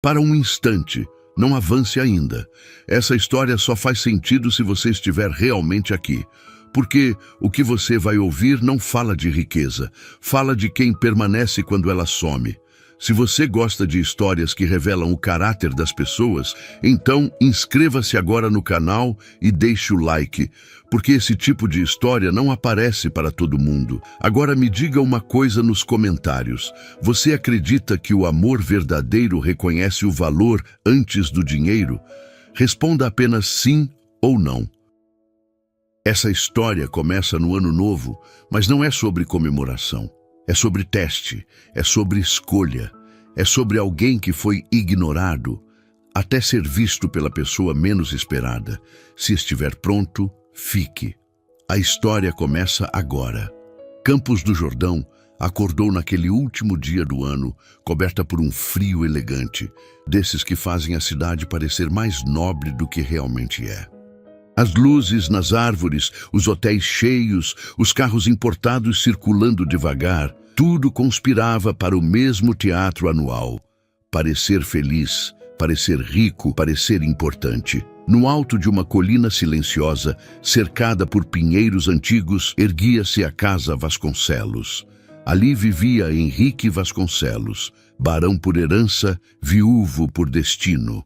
Para um instante, não avance ainda. Essa história só faz sentido se você estiver realmente aqui. Porque o que você vai ouvir não fala de riqueza, fala de quem permanece quando ela some. Se você gosta de histórias que revelam o caráter das pessoas, então inscreva-se agora no canal e deixe o like, porque esse tipo de história não aparece para todo mundo. Agora me diga uma coisa nos comentários. Você acredita que o amor verdadeiro reconhece o valor antes do dinheiro? Responda apenas sim ou não. Essa história começa no Ano Novo, mas não é sobre comemoração. É sobre teste, é sobre escolha, é sobre alguém que foi ignorado até ser visto pela pessoa menos esperada. Se estiver pronto, fique. A história começa agora. Campos do Jordão acordou naquele último dia do ano, coberta por um frio elegante, desses que fazem a cidade parecer mais nobre do que realmente é. As luzes nas árvores, os hotéis cheios, os carros importados circulando devagar, tudo conspirava para o mesmo teatro anual. Parecer feliz, parecer rico, parecer importante. No alto de uma colina silenciosa, cercada por pinheiros antigos, erguia-se a Casa Vasconcelos. Ali vivia Henrique Vasconcelos, barão por herança, viúvo por destino.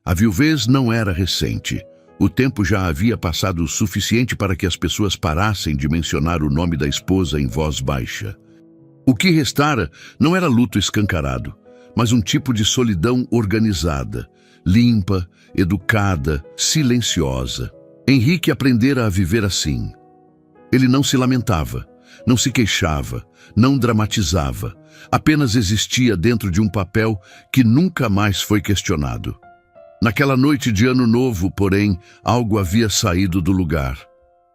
A viuvez não era recente. O tempo já havia passado o suficiente para que as pessoas parassem de mencionar o nome da esposa em voz baixa. O que restara não era luto escancarado, mas um tipo de solidão organizada, limpa, educada, silenciosa. Henrique aprendera a viver assim. Ele não se lamentava, não se queixava, não dramatizava, apenas existia dentro de um papel que nunca mais foi questionado. Naquela noite de Ano Novo, porém, algo havia saído do lugar.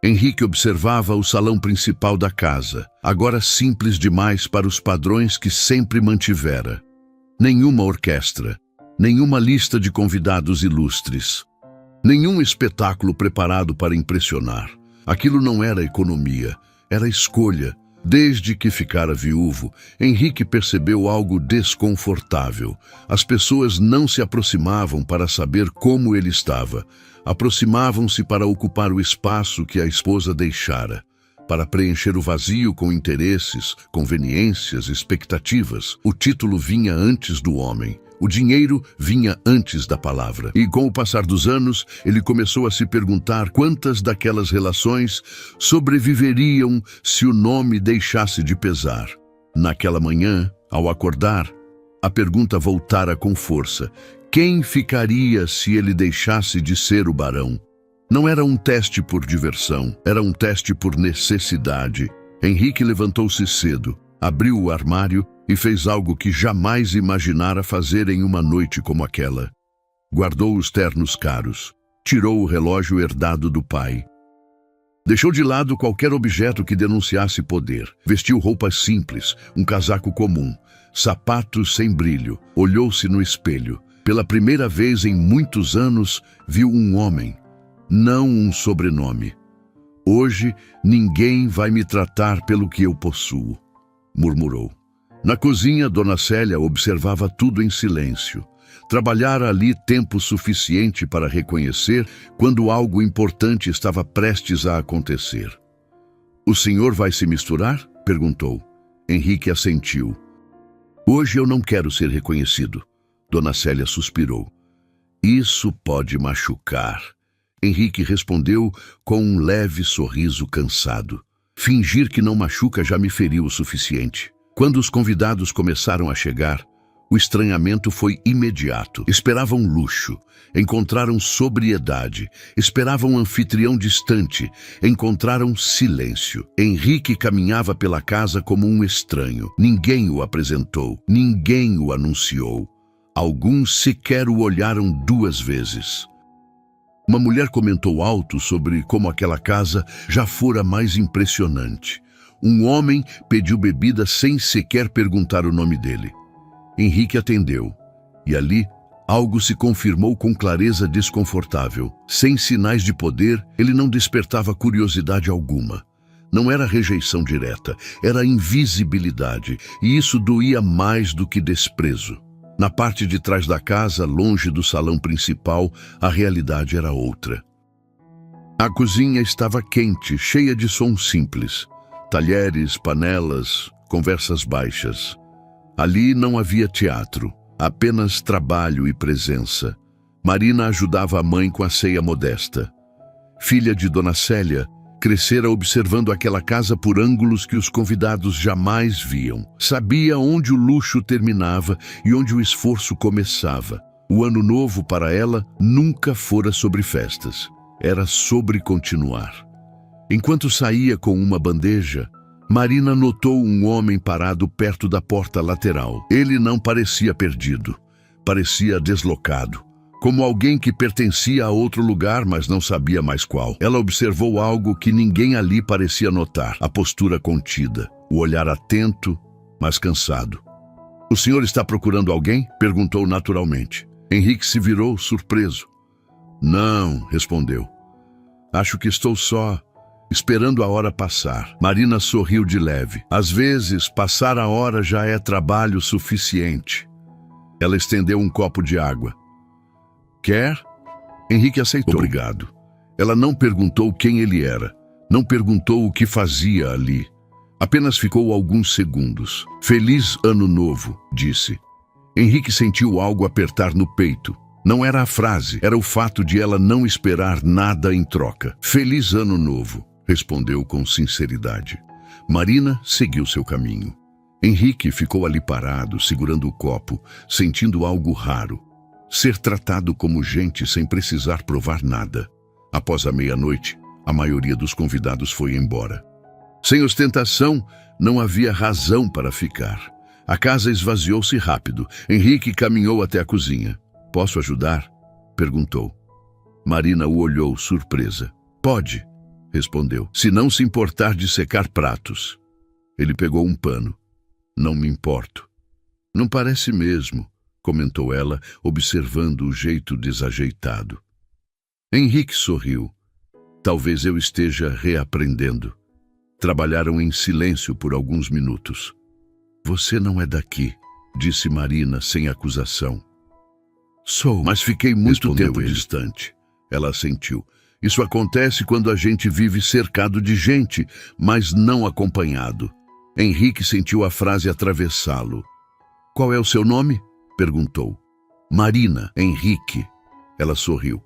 Henrique observava o salão principal da casa, agora simples demais para os padrões que sempre mantivera. Nenhuma orquestra, nenhuma lista de convidados ilustres, nenhum espetáculo preparado para impressionar. Aquilo não era economia, era escolha. Desde que ficara viúvo, Henrique percebeu algo desconfortável. As pessoas não se aproximavam para saber como ele estava. Aproximavam-se para ocupar o espaço que a esposa deixara, para preencher o vazio com interesses, conveniências, expectativas. O título vinha antes do homem. O dinheiro vinha antes da palavra. E com o passar dos anos, ele começou a se perguntar quantas daquelas relações sobreviveriam se o nome deixasse de pesar. Naquela manhã, ao acordar, a pergunta voltara com força. Quem ficaria se ele deixasse de ser o barão? Não era um teste por diversão, era um teste por necessidade. Henrique levantou-se cedo, abriu o armário e fez algo que jamais imaginara fazer em uma noite como aquela. Guardou os ternos caros, tirou o relógio herdado do pai. Deixou de lado qualquer objeto que denunciasse poder. Vestiu roupas simples, um casaco comum, sapatos sem brilho. Olhou-se no espelho. Pela primeira vez em muitos anos, viu um homem, não um sobrenome. Hoje, ninguém vai me tratar pelo que eu possuo, murmurou. Na cozinha, Dona Célia observava tudo em silêncio. Trabalhara ali tempo suficiente para reconhecer quando algo importante estava prestes a acontecer. "O senhor vai se misturar?" perguntou. Henrique assentiu. "Hoje eu não quero ser reconhecido." Dona Célia suspirou. "Isso pode machucar." Henrique respondeu com um leve sorriso cansado. "Fingir que não machuca já me feriu o suficiente." Quando os convidados começaram a chegar, o estranhamento foi imediato. Esperavam luxo, encontraram sobriedade, esperavam um anfitrião distante, encontraram silêncio. Henrique caminhava pela casa como um estranho. Ninguém o apresentou, ninguém o anunciou. Alguns sequer o olharam duas vezes. Uma mulher comentou alto sobre como aquela casa já fora mais impressionante. Um homem pediu bebida sem sequer perguntar o nome dele. Henrique atendeu, e ali algo se confirmou com clareza desconfortável. Sem sinais de poder, ele não despertava curiosidade alguma. Não era rejeição direta, era invisibilidade, e isso doía mais do que desprezo. Na parte de trás da casa, longe do salão principal, a realidade era outra. A cozinha estava quente, cheia de sons simples. Talheres, panelas, conversas baixas. Ali não havia teatro, apenas trabalho e presença. Marina ajudava a mãe com a ceia modesta. Filha de Dona Célia, crescera observando aquela casa por ângulos que os convidados jamais viam. Sabia onde o luxo terminava e onde o esforço começava. O ano novo para ela nunca fora sobre festas. Era sobre continuar. Enquanto saía com uma bandeja, Marina notou um homem parado perto da porta lateral. Ele não parecia perdido. Parecia deslocado. Como alguém que pertencia a outro lugar, mas não sabia mais qual. Ela observou algo que ninguém ali parecia notar. A postura contida, o olhar atento, mas cansado. "O senhor está procurando alguém?" perguntou naturalmente. Henrique se virou, surpreso. "Não", respondeu. "Acho que estou só, esperando a hora passar." Marina sorriu de leve. Às vezes, passar a hora já é trabalho suficiente. Ela estendeu um copo de água. "Quer?" Henrique aceitou. "Obrigado." Ela não perguntou quem ele era, não perguntou o que fazia ali. Apenas ficou alguns segundos. "Feliz Ano Novo", disse. Henrique sentiu algo apertar no peito. Não era a frase, era o fato de ela não esperar nada em troca. "Feliz Ano Novo", respondeu com sinceridade. Marina seguiu seu caminho. Henrique ficou ali parado, segurando o copo, sentindo algo raro. Ser tratado como gente sem precisar provar nada. Após a meia-noite, a maioria dos convidados foi embora. Sem ostentação, não havia razão para ficar. A casa esvaziou-se rápido. Henrique caminhou até a cozinha. "Posso ajudar?" perguntou. Marina o olhou, surpresa. "Pode", respondeu, "se não se importar de secar pratos." Ele pegou um pano. "Não me importo." "Não parece mesmo", comentou ela, observando o jeito desajeitado. Henrique sorriu. "Talvez eu esteja reaprendendo." Trabalharam em silêncio por alguns minutos. "Você não é daqui", disse Marina sem acusação. "Sou, mas fiquei muito tempo distante." Ela assentiu. "Isso acontece quando a gente vive cercado de gente, mas não acompanhado." Henrique sentiu a frase atravessá-lo. "Qual é o seu nome?" perguntou. "Marina, Henrique." Ela sorriu.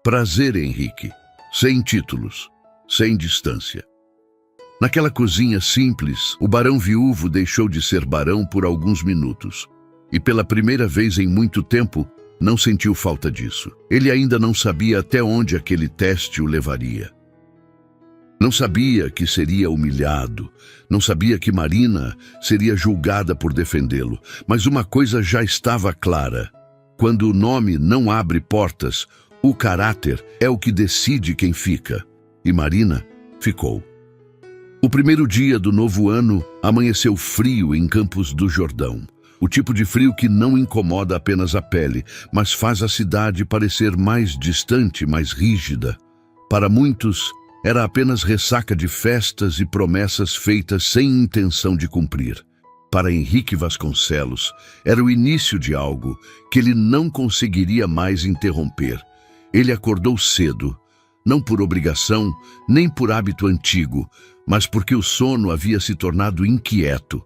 "Prazer, Henrique. Sem títulos, sem distância." Naquela cozinha simples, o barão viúvo deixou de ser barão por alguns minutos. E pela primeira vez em muito tempo, não sentiu falta disso. Ele ainda não sabia até onde aquele teste o levaria. Não sabia que seria humilhado, não sabia que Marina seria julgada por defendê-lo, mas uma coisa já estava clara. Quando o nome não abre portas, o caráter é o que decide quem fica. E Marina ficou. O primeiro dia do novo ano amanheceu frio em Campos do Jordão. O tipo de frio que não incomoda apenas a pele, mas faz a cidade parecer mais distante, mais rígida. Para muitos, era apenas ressaca de festas e promessas feitas sem intenção de cumprir. Para Henrique Vasconcelos, era o início de algo que ele não conseguiria mais interromper. Ele acordou cedo, não por obrigação, nem por hábito antigo, mas porque o sono havia se tornado inquieto.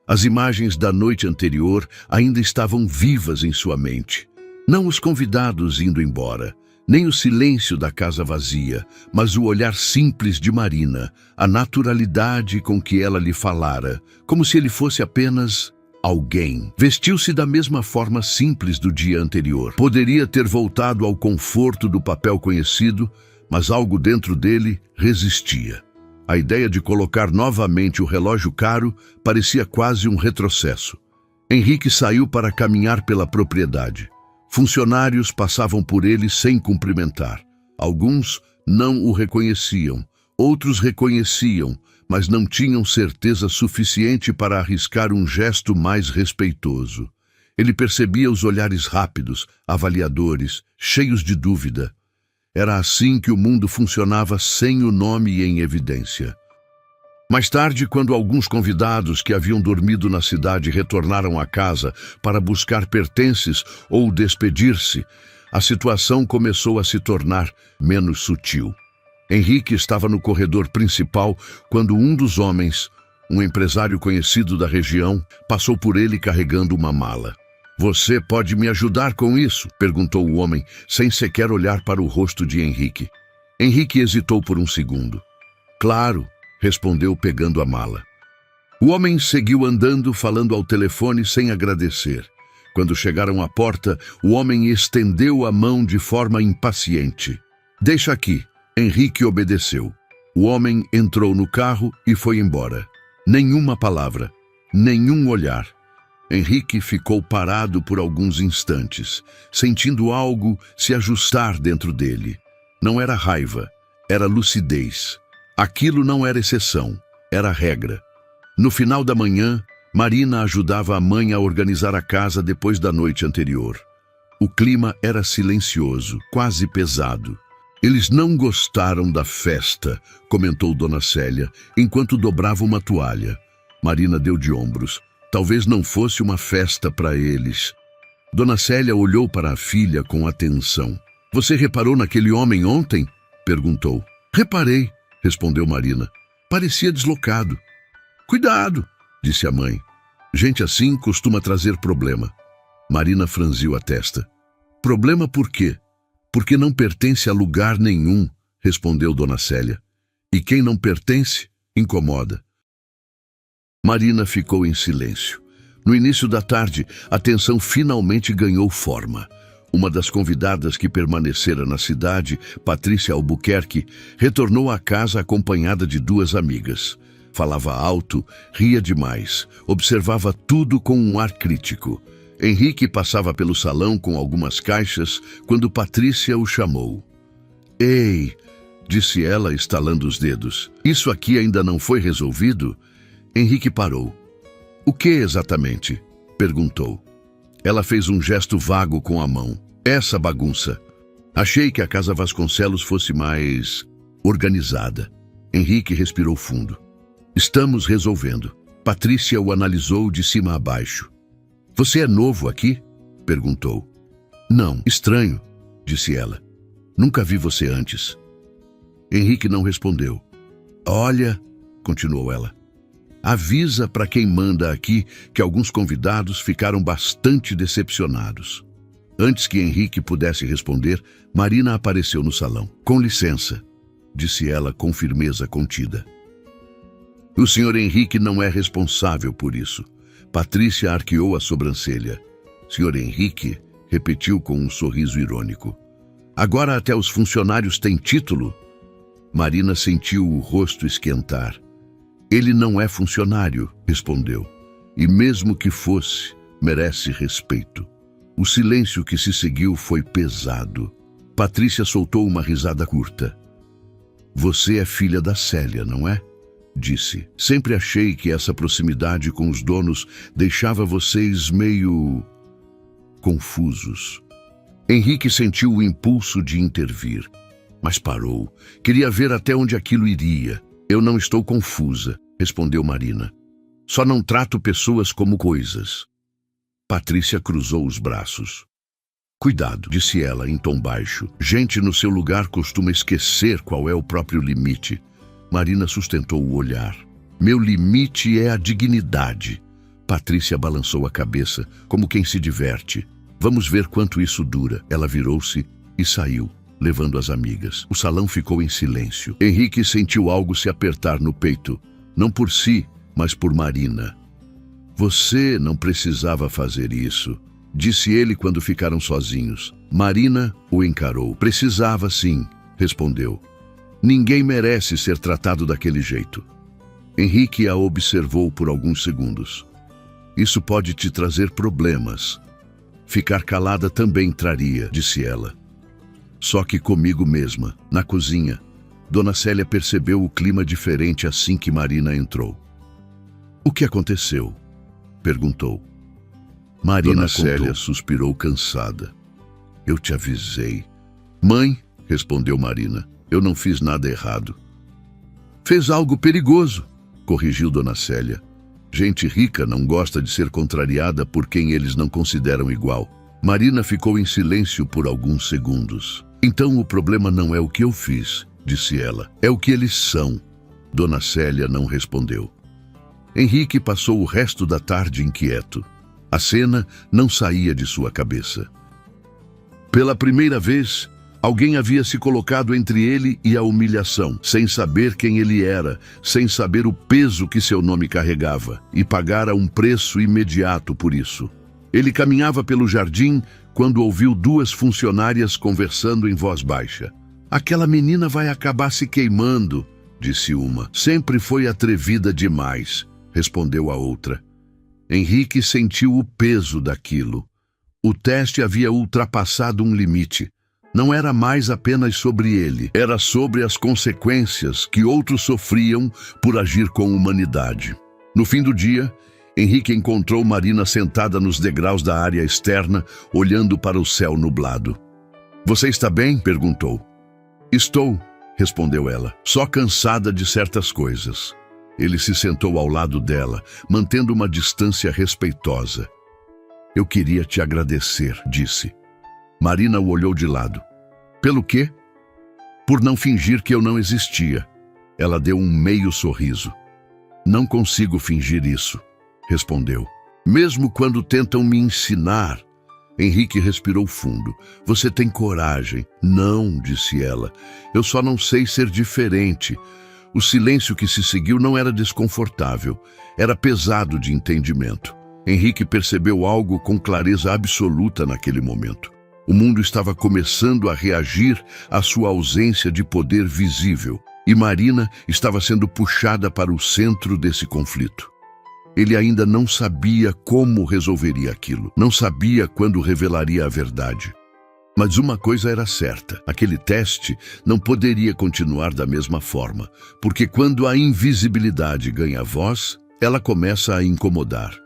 As imagens da noite anterior ainda estavam vivas em sua mente. Não os convidados indo embora, nem o silêncio da casa vazia, mas o olhar simples de Marina, a naturalidade com que ela lhe falara, como se ele fosse apenas alguém. Vestiu-se da mesma forma simples do dia anterior. Poderia ter voltado ao conforto do papel conhecido, mas algo dentro dele resistia. A ideia de colocar novamente o relógio caro parecia quase um retrocesso. Henrique saiu para caminhar pela propriedade. Funcionários passavam por ele sem cumprimentar. Alguns não o reconheciam, outros reconheciam, mas não tinham certeza suficiente para arriscar um gesto mais respeitoso. Ele percebia os olhares rápidos, avaliadores, cheios de dúvida. Era assim que o mundo funcionava sem o nome em evidência. Mais tarde, quando alguns convidados que haviam dormido na cidade retornaram à casa para buscar pertences ou despedir-se, a situação começou a se tornar menos sutil. Henrique estava no corredor principal quando um dos homens, um empresário conhecido da região, passou por ele carregando uma mala. "Você pode me ajudar com isso?" perguntou o homem, sem sequer olhar para o rosto de Henrique. Henrique hesitou por um segundo. "Claro", respondeu pegando a mala. O homem seguiu andando, falando ao telefone sem agradecer. Quando chegaram à porta, o homem estendeu a mão de forma impaciente. "Deixa aqui." Henrique obedeceu. O homem entrou no carro e foi embora. Nenhuma palavra, nenhum olhar. Henrique ficou parado por alguns instantes, sentindo algo se ajustar dentro dele. Não era raiva, era lucidez. Aquilo não era exceção, era regra. No final da manhã, Marina ajudava a mãe a organizar a casa depois da noite anterior. O clima era silencioso, quase pesado. "Eles não gostaram da festa", comentou Dona Célia, enquanto dobrava uma toalha. Marina deu de ombros. Talvez não fosse uma festa para eles. Dona Célia olhou para a filha com atenção. "Você reparou naquele homem ontem?" perguntou. "Reparei", respondeu Marina. "Parecia deslocado." "Cuidado", disse a mãe. "Gente assim costuma trazer problema." Marina franziu a testa. "Problema por quê?" "Porque não pertence a lugar nenhum", respondeu Dona Célia. "E quem não pertence, incomoda." Marina ficou em silêncio. No início da tarde, a tensão finalmente ganhou forma. Uma das convidadas que permanecera na cidade, Patrícia Albuquerque, retornou à casa acompanhada de duas amigas. Falava alto, ria demais, observava tudo com um ar crítico. Henrique passava pelo salão com algumas caixas quando Patrícia o chamou. "Ei", disse ela, estalando os dedos. "Isso aqui ainda não foi resolvido?" Henrique parou. "O que exatamente?" perguntou. Ela fez um gesto vago com a mão. "Essa bagunça. Achei que a Casa Vasconcelos fosse mais organizada." Henrique respirou fundo. "Estamos resolvendo." Patrícia o analisou de cima a baixo. "Você é novo aqui?" perguntou. "Não, estranho", disse ela. "Nunca vi você antes." Henrique não respondeu. "Olha", continuou ela, "avisa para quem manda aqui que alguns convidados ficaram bastante decepcionados." Antes que Henrique pudesse responder, Marina apareceu no salão. "Com licença", disse ela com firmeza contida. "O senhor Henrique não é responsável por isso." Patrícia arqueou a sobrancelha. "Senhor Henrique?", repetiu com um sorriso irônico. "Agora até os funcionários têm título?" Marina sentiu o rosto esquentar. "Ele não é funcionário", respondeu. "E mesmo que fosse, merece respeito." O silêncio que se seguiu foi pesado. Patrícia soltou uma risada curta. "Você é filha da Célia, não é?" disse. "Sempre achei que essa proximidade com os donos deixava vocês meio confusos." Henrique sentiu o impulso de intervir, mas parou. Queria ver até onde aquilo iria. "Eu não estou confusa", respondeu Marina. "Só não trato pessoas como coisas." Patrícia cruzou os braços. "Cuidado", disse ela em tom baixo. "Gente no seu lugar costuma esquecer qual é o próprio limite." Marina sustentou o olhar. "Meu limite é a dignidade." Patrícia balançou a cabeça, como quem se diverte. "Vamos ver quanto isso dura." Ela virou-se e saiu, levando as amigas. O salão ficou em silêncio. Henrique sentiu algo se apertar no peito. Não por si, mas por Marina. "Você não precisava fazer isso", disse ele quando ficaram sozinhos. Marina o encarou. "Precisava sim", respondeu. "Ninguém merece ser tratado daquele jeito." Henrique a observou por alguns segundos. "Isso pode te trazer problemas." "Ficar calada também traria", disse ela. "Só que comigo mesma, na cozinha." Dona Célia percebeu o clima diferente assim que Marina entrou. "O que aconteceu?" perguntou. Marina Dona Célia suspirou cansada. "Eu te avisei." "Mãe", respondeu Marina, "eu não fiz nada errado." "Fez algo perigoso", corrigiu Dona Célia. Gente rica não gosta de ser contrariada por quem eles não consideram igual. Marina ficou em silêncio por alguns segundos. Então o problema não é o que eu fiz, disse ela. É o que eles são. Dona Célia não respondeu. Henrique passou o resto da tarde inquieto. A cena não saía de sua cabeça. Pela primeira vez, alguém havia se colocado entre ele e a humilhação, sem saber quem ele era, sem saber o peso que seu nome carregava, e pagara um preço imediato por isso. Ele caminhava pelo jardim quando ouviu duas funcionárias conversando em voz baixa. "Aquela menina vai acabar se queimando", disse uma. "Sempre foi atrevida demais", respondeu a outra. Henrique sentiu o peso daquilo. O teste havia ultrapassado um limite. Não era mais apenas sobre ele, era sobre as consequências que outros sofriam por agir com humanidade. No fim do dia, Henrique encontrou Marina sentada nos degraus da área externa, olhando para o céu nublado. "Você está bem?" perguntou. "Estou", respondeu ela, "só cansada de certas coisas." Ele se sentou ao lado dela, mantendo uma distância respeitosa. "Eu queria te agradecer", disse. Marina o olhou de lado. "Pelo quê?" "Por não fingir que eu não existia." Ela deu um meio sorriso. "Não consigo fingir isso", respondeu. "Mesmo quando tentam me ensinar." Henrique respirou fundo. "Você tem coragem." "Não", disse ela. "Eu só não sei ser diferente." O silêncio que se seguiu não era desconfortável, era pesado de entendimento. Henrique percebeu algo com clareza absoluta naquele momento. O mundo estava começando a reagir à sua ausência de poder visível, e Marina estava sendo puxada para o centro desse conflito. Ele ainda não sabia como resolveria aquilo, não sabia quando revelaria a verdade. Mas uma coisa era certa, aquele teste não poderia continuar da mesma forma, porque quando a invisibilidade ganha voz, ela começa a incomodar.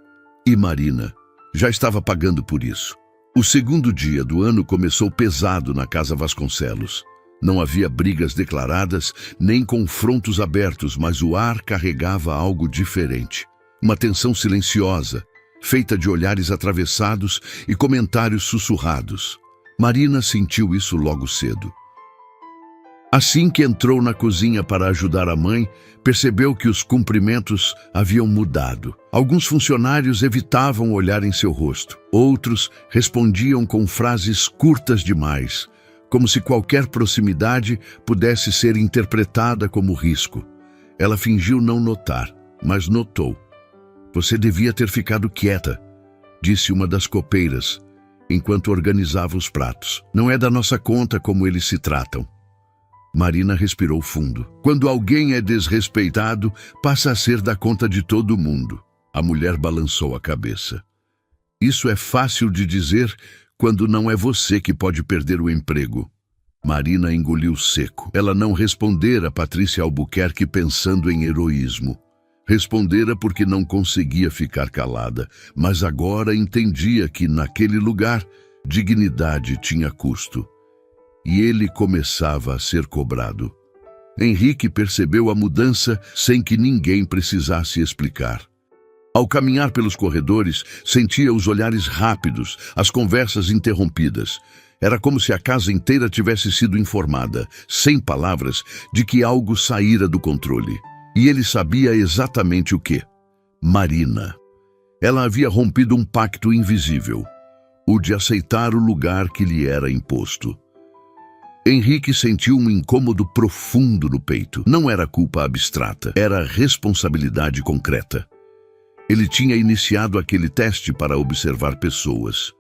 E Marina já estava pagando por isso. O segundo dia do ano começou pesado na Casa Vasconcelos. Não havia brigas declaradas, nem confrontos abertos, mas o ar carregava algo diferente. Uma tensão silenciosa, feita de olhares atravessados e comentários sussurrados. Marina sentiu isso logo cedo. Assim que entrou na cozinha para ajudar a mãe, percebeu que os cumprimentos haviam mudado. Alguns funcionários evitavam olhar em seu rosto. Outros respondiam com frases curtas demais, como se qualquer proximidade pudesse ser interpretada como risco. Ela fingiu não notar, mas notou. "Você devia ter ficado quieta", disse uma das copeiras, enquanto organizava os pratos. "Não é da nossa conta como eles se tratam." Marina respirou fundo. Quando alguém é desrespeitado, passa a ser da conta de todo mundo. A mulher balançou a cabeça. "Isso é fácil de dizer quando não é você que pode perder o emprego." Marina engoliu seco. Ela não respondera a Patrícia Albuquerque pensando em heroísmo. Respondera porque não conseguia ficar calada, mas agora entendia que, naquele lugar, dignidade tinha custo. E ele começava a ser cobrado. Henrique percebeu a mudança sem que ninguém precisasse explicar. Ao caminhar pelos corredores, sentia os olhares rápidos, as conversas interrompidas. Era como se a casa inteira tivesse sido informada, sem palavras, de que algo saíra do controle. E ele sabia exatamente o que. Marina. Ela havia rompido um pacto invisível, o de aceitar o lugar que lhe era imposto. Henrique sentiu um incômodo profundo no peito. Não era culpa abstrata, era responsabilidade concreta. Ele tinha iniciado aquele teste para observar pessoas,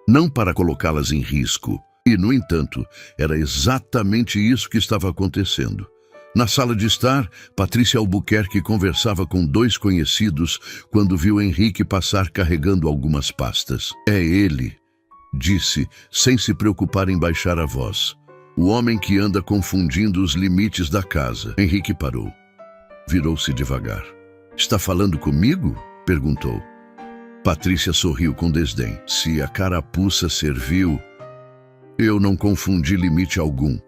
não para colocá-las em risco. E, no entanto, era exatamente isso que estava acontecendo. Na sala de estar, Patrícia Albuquerque conversava com dois conhecidos quando viu Henrique passar carregando algumas pastas. "É ele", disse, sem se preocupar em baixar a voz. "O homem que anda confundindo os limites da casa." Henrique parou. Virou-se devagar. "Está falando comigo?" perguntou. Patrícia sorriu com desdém. "Se a carapuça serviu..." "Eu não confundi limite algum",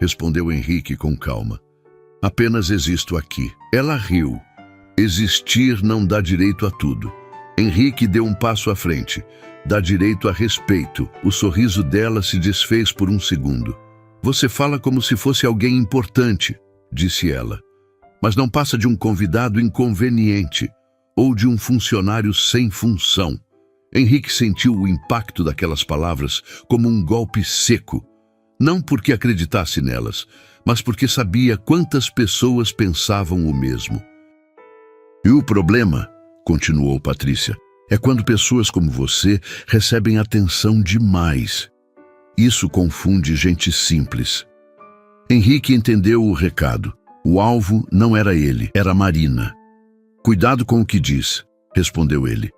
respondeu Henrique com calma. "Apenas existo aqui." Ela riu. Existir não dá direito a tudo. Henrique deu um passo à frente. Dá direito a respeito. O sorriso dela se desfez por um segundo. Você fala como se fosse alguém importante, disse ela. Mas não passa de um convidado inconveniente ou de um funcionário sem função. Henrique sentiu o impacto daquelas palavras como um golpe seco. Não porque acreditasse nelas, mas porque sabia quantas pessoas pensavam o mesmo. E o problema, continuou Patrícia, é quando pessoas como você recebem atenção demais. Isso confunde gente simples. Henrique entendeu o recado. O alvo não era ele, era Marina. Cuidado com o que diz, respondeu ele.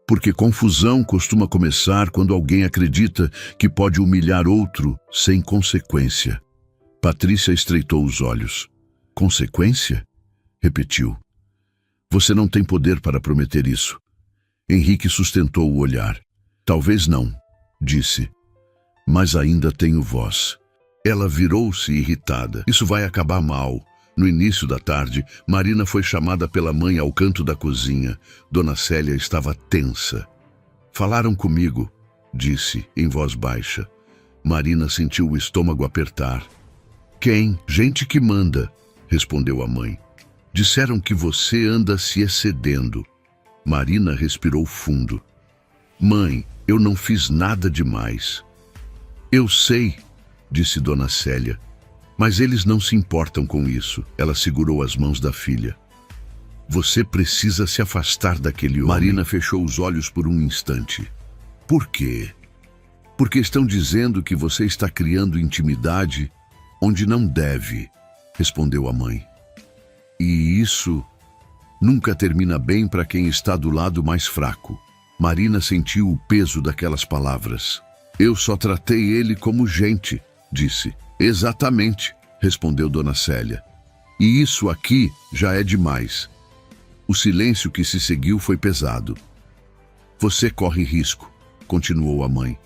Porque confusão costuma começar quando alguém acredita que pode humilhar outro sem consequência. Patrícia estreitou os olhos. Consequência? Repetiu. Você não tem poder para prometer isso. Henrique sustentou o olhar. Talvez não, disse. Mas ainda tenho voz. Ela virou-se irritada. Isso vai acabar mal. No início da tarde, Marina foi chamada pela mãe ao canto da cozinha. Dona Célia estava tensa. Falaram comigo, disse, em voz baixa. Marina sentiu o estômago apertar. Quem? Gente que manda, respondeu a mãe. Disseram que você anda se excedendo. Marina respirou fundo. Mãe, eu não fiz nada demais. Eu sei, disse Dona Célia. Mas eles não se importam com isso. Ela segurou as mãos da filha. Você precisa se afastar daquele homem. Marina fechou os olhos por um instante. Por quê? Porque estão dizendo que você está criando intimidade onde não deve, respondeu a mãe. E isso nunca termina bem para quem está do lado mais fraco. Marina sentiu o peso daquelas palavras. Eu só tratei ele como gente, disse. Exatamente, respondeu Dona Célia. E isso aqui já é demais. O silêncio que se seguiu foi pesado. Você corre risco, continuou a mãe.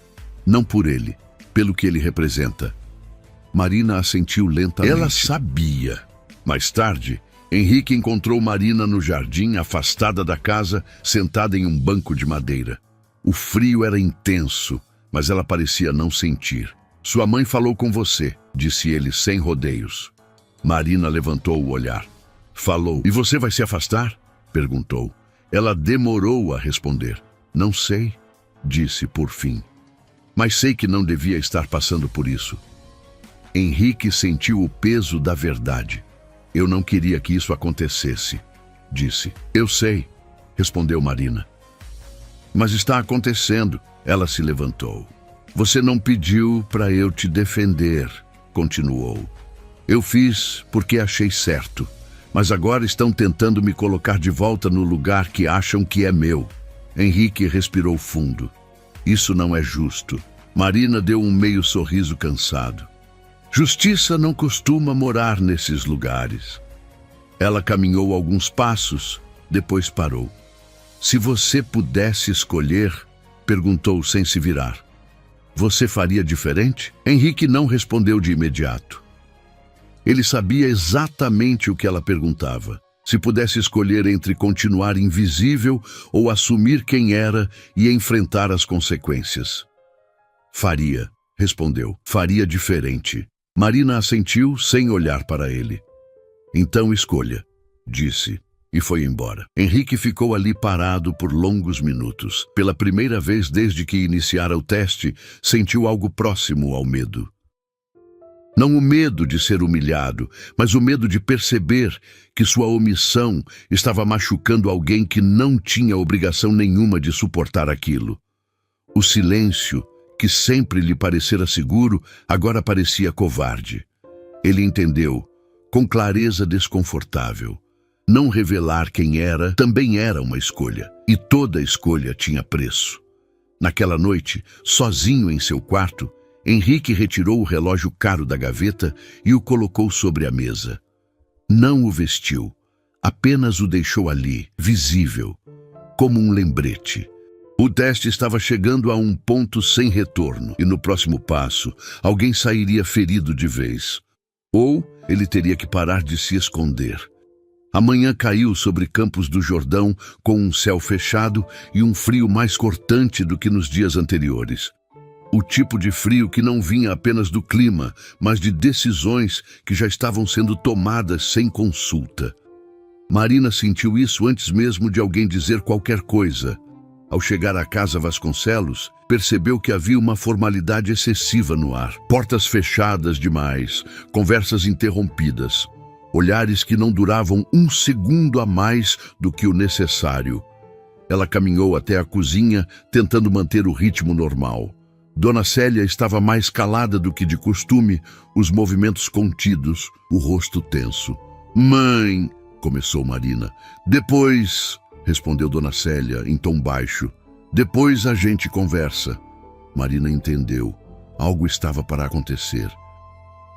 Não por ele, pelo que ele representa. Marina assentiu lentamente. Ela sabia. Mais tarde, Henrique encontrou Marina no jardim, afastada da casa, sentada em um banco de madeira. O frio era intenso, mas ela parecia não sentir. Sua mãe falou com você, disse ele sem rodeios. Marina levantou o olhar. Falou. E você vai se afastar? Perguntou. Ela demorou a responder. Não sei, disse por fim. Mas sei que não devia estar passando por isso. Henrique sentiu o peso da verdade. Eu não queria que isso acontecesse, disse. Eu sei, respondeu Marina. Mas está acontecendo. Ela se levantou. Você não pediu para eu te defender, continuou. Eu fiz porque achei certo, mas agora estão tentando me colocar de volta no lugar que acham que é meu. Henrique respirou fundo. Isso não é justo. Marina deu um meio sorriso cansado. Justiça não costuma morar nesses lugares. Ela caminhou alguns passos, depois parou. Se você pudesse escolher, perguntou sem se virar. Você faria diferente? Henrique não respondeu de imediato. Ele sabia exatamente o que ela perguntava. Se pudesse escolher entre continuar invisível ou assumir quem era e enfrentar as consequências. Faria, respondeu. Faria diferente. Marina assentiu sem olhar para ele. Então escolha, disse. E foi embora. Henrique ficou ali parado por longos minutos. Pela primeira vez desde que iniciara o teste, sentiu algo próximo ao medo. Não o medo de ser humilhado, mas o medo de perceber que sua omissão estava machucando alguém que não tinha obrigação nenhuma de suportar aquilo. O silêncio, que sempre lhe parecera seguro, agora parecia covarde. Ele entendeu, com clareza desconfortável. Não revelar quem era também era uma escolha, e toda escolha tinha preço. Naquela noite, sozinho em seu quarto, Henrique retirou o relógio caro da gaveta e o colocou sobre a mesa. Não o vestiu, apenas o deixou ali, visível, como um lembrete. O teste estava chegando a um ponto sem retorno, e no próximo passo, alguém sairia ferido de vez. Ou ele teria que parar de se esconder. A manhã caiu sobre Campos do Jordão com um céu fechado e um frio mais cortante do que nos dias anteriores. O tipo de frio que não vinha apenas do clima, mas de decisões que já estavam sendo tomadas sem consulta. Marina sentiu isso antes mesmo de alguém dizer qualquer coisa. Ao chegar à casa Vasconcelos, percebeu que havia uma formalidade excessiva no ar. Portas fechadas demais, conversas interrompidas, olhares que não duravam um segundo a mais do que o necessário. Ela caminhou até a cozinha, tentando manter o ritmo normal. Dona Célia estava mais calada do que de costume, os movimentos contidos, o rosto tenso. "Mãe", começou Marina. "Depois", respondeu Dona Célia em tom baixo. "Depois a gente conversa." Marina entendeu. Algo estava para acontecer.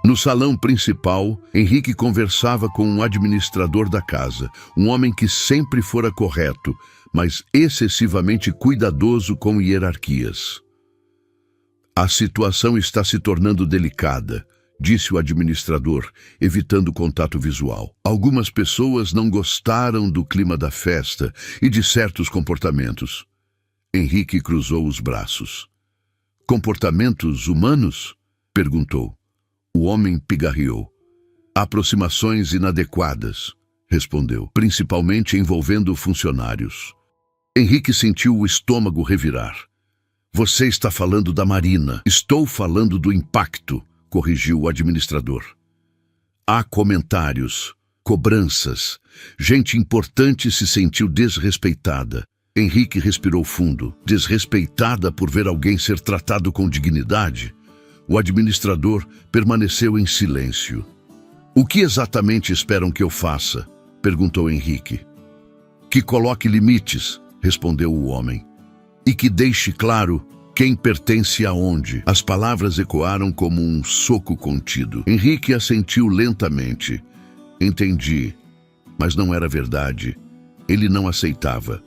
No salão principal, Henrique conversava com um administrador da casa, um homem que sempre fora correto, mas excessivamente cuidadoso com hierarquias. "A situação está se tornando delicada", disse o administrador, evitando contato visual. "Algumas pessoas não gostaram do clima da festa e de certos comportamentos." Henrique cruzou os braços. "Comportamentos humanos?" perguntou. O homem pigarreou. "Aproximações inadequadas", respondeu, "principalmente envolvendo funcionários." Henrique sentiu o estômago revirar. "Você está falando da Marina." "Estou falando do impacto", corrigiu o administrador. "Há comentários, cobranças. Gente importante se sentiu desrespeitada." Henrique respirou fundo. Desrespeitada por ver alguém ser tratado com dignidade? O administrador permaneceu em silêncio. "O que exatamente esperam que eu faça?" perguntou Henrique. "Que coloque limites", respondeu o homem. "E que deixe claro quem pertence aonde." As palavras ecoaram como um soco contido. Henrique assentiu lentamente. "Entendi." Mas não era verdade. Ele não aceitava.